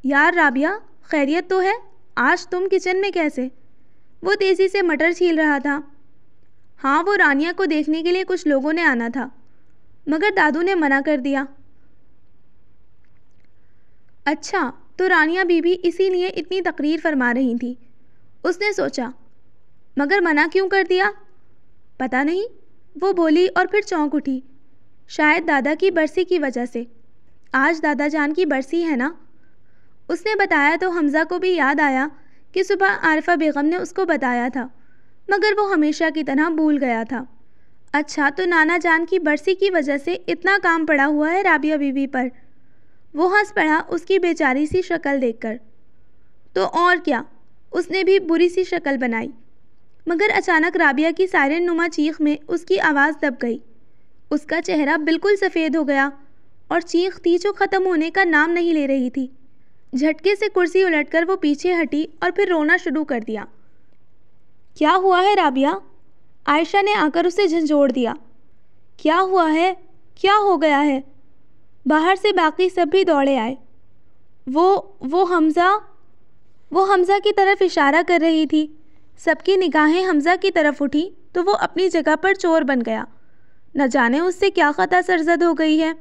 یار رابعہ خیریت تو ہے؟ آج تم کچن میں کیسے؟ وہ تیزی سے مٹر چھیل رہا تھا۔ ہاں وہ رانیہ کو دیکھنے کے لیے کچھ لوگوں نے آنا تھا، مگر دادو نے منع کر دیا۔ اچھا تو رانیہ بی بی اسی لیے اتنی تقریر فرما رہی تھی، اس نے سوچا۔ مگر منع کیوں کر دیا؟ پتہ نہیں، وہ بولی اور پھر چونک اٹھی۔ شاید دادا کی برسی کی وجہ سے۔ آج دادا جان کی برسی ہے نا؟ اس نے بتایا تو حمزہ کو بھی یاد آیا کہ صبح عارفہ بیگم نے اس کو بتایا تھا، مگر وہ ہمیشہ کی طرح بھول گیا تھا۔ اچھا تو نانا جان کی برسی کی وجہ سے اتنا کام پڑا ہوا ہے رابعہ بی بی پر؟ وہ ہنس پڑا اس کی بیچاری سی شکل دیکھ کر۔ تو اور کیا، اس نے بھی بری سی شکل بنائی۔ مگر اچانک رابعہ کی سائرن نما چیخ میں اس کی آواز دب گئی۔ اس کا چہرہ بالکل سفید ہو گیا اور چیخ تھی جو ختم ہونے کا نام نہیں لے رہی تھی۔ جھٹکے سے کرسی الٹ کر وہ پیچھے ہٹی اور پھر رونا شروع کر دیا۔ کیا ہوا ہے رابعہ؟ عائشہ نے آ کر اسے جھنجھوڑ دیا۔ کیا ہوا ہے؟ کیا ہو گیا ہے؟ باہر سے باقی سب بھی دوڑے آئے۔ وہ حمزہ کی طرف اشارہ کر رہی تھی۔ سب کی نگاہیں حمزہ کی طرف اٹھی تو وہ اپنی جگہ پر چور بن گیا۔ نہ جانے اس سے کیا خطا سرزد ہو گئی ہے۔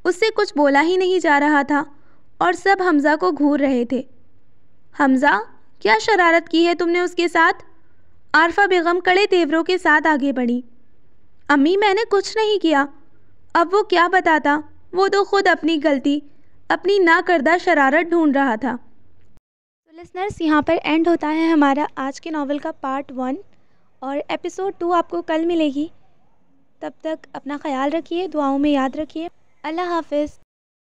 اس سے کچھ بولا ہی نہیں جا رہا تھا اور سب حمزہ کو گھور رہے تھے۔ حمزہ، کیا شرارت کی ہے تم نے اس کے ساتھ؟ عارفہ بیگم کڑے تیوروں کے ساتھ آگے بڑھی۔ امی، میں نے کچھ نہیں کیا۔ اب وہ کیا بتاتا؟ وہ تو خود اپنی غلطی، اپنی نہ کردہ شرارت ڈھونڈ رہا تھا۔ تو لسنرس، یہاں پر اینڈ ہوتا ہے ہمارا آج کے ناول کا پارٹ 1 اور ایپیسوڈ 2 آپ کو کل ملے گی۔ تب تک اپنا خیال رکھیے، دعاؤں میں یاد رکھیے۔ اللہ حافظ۔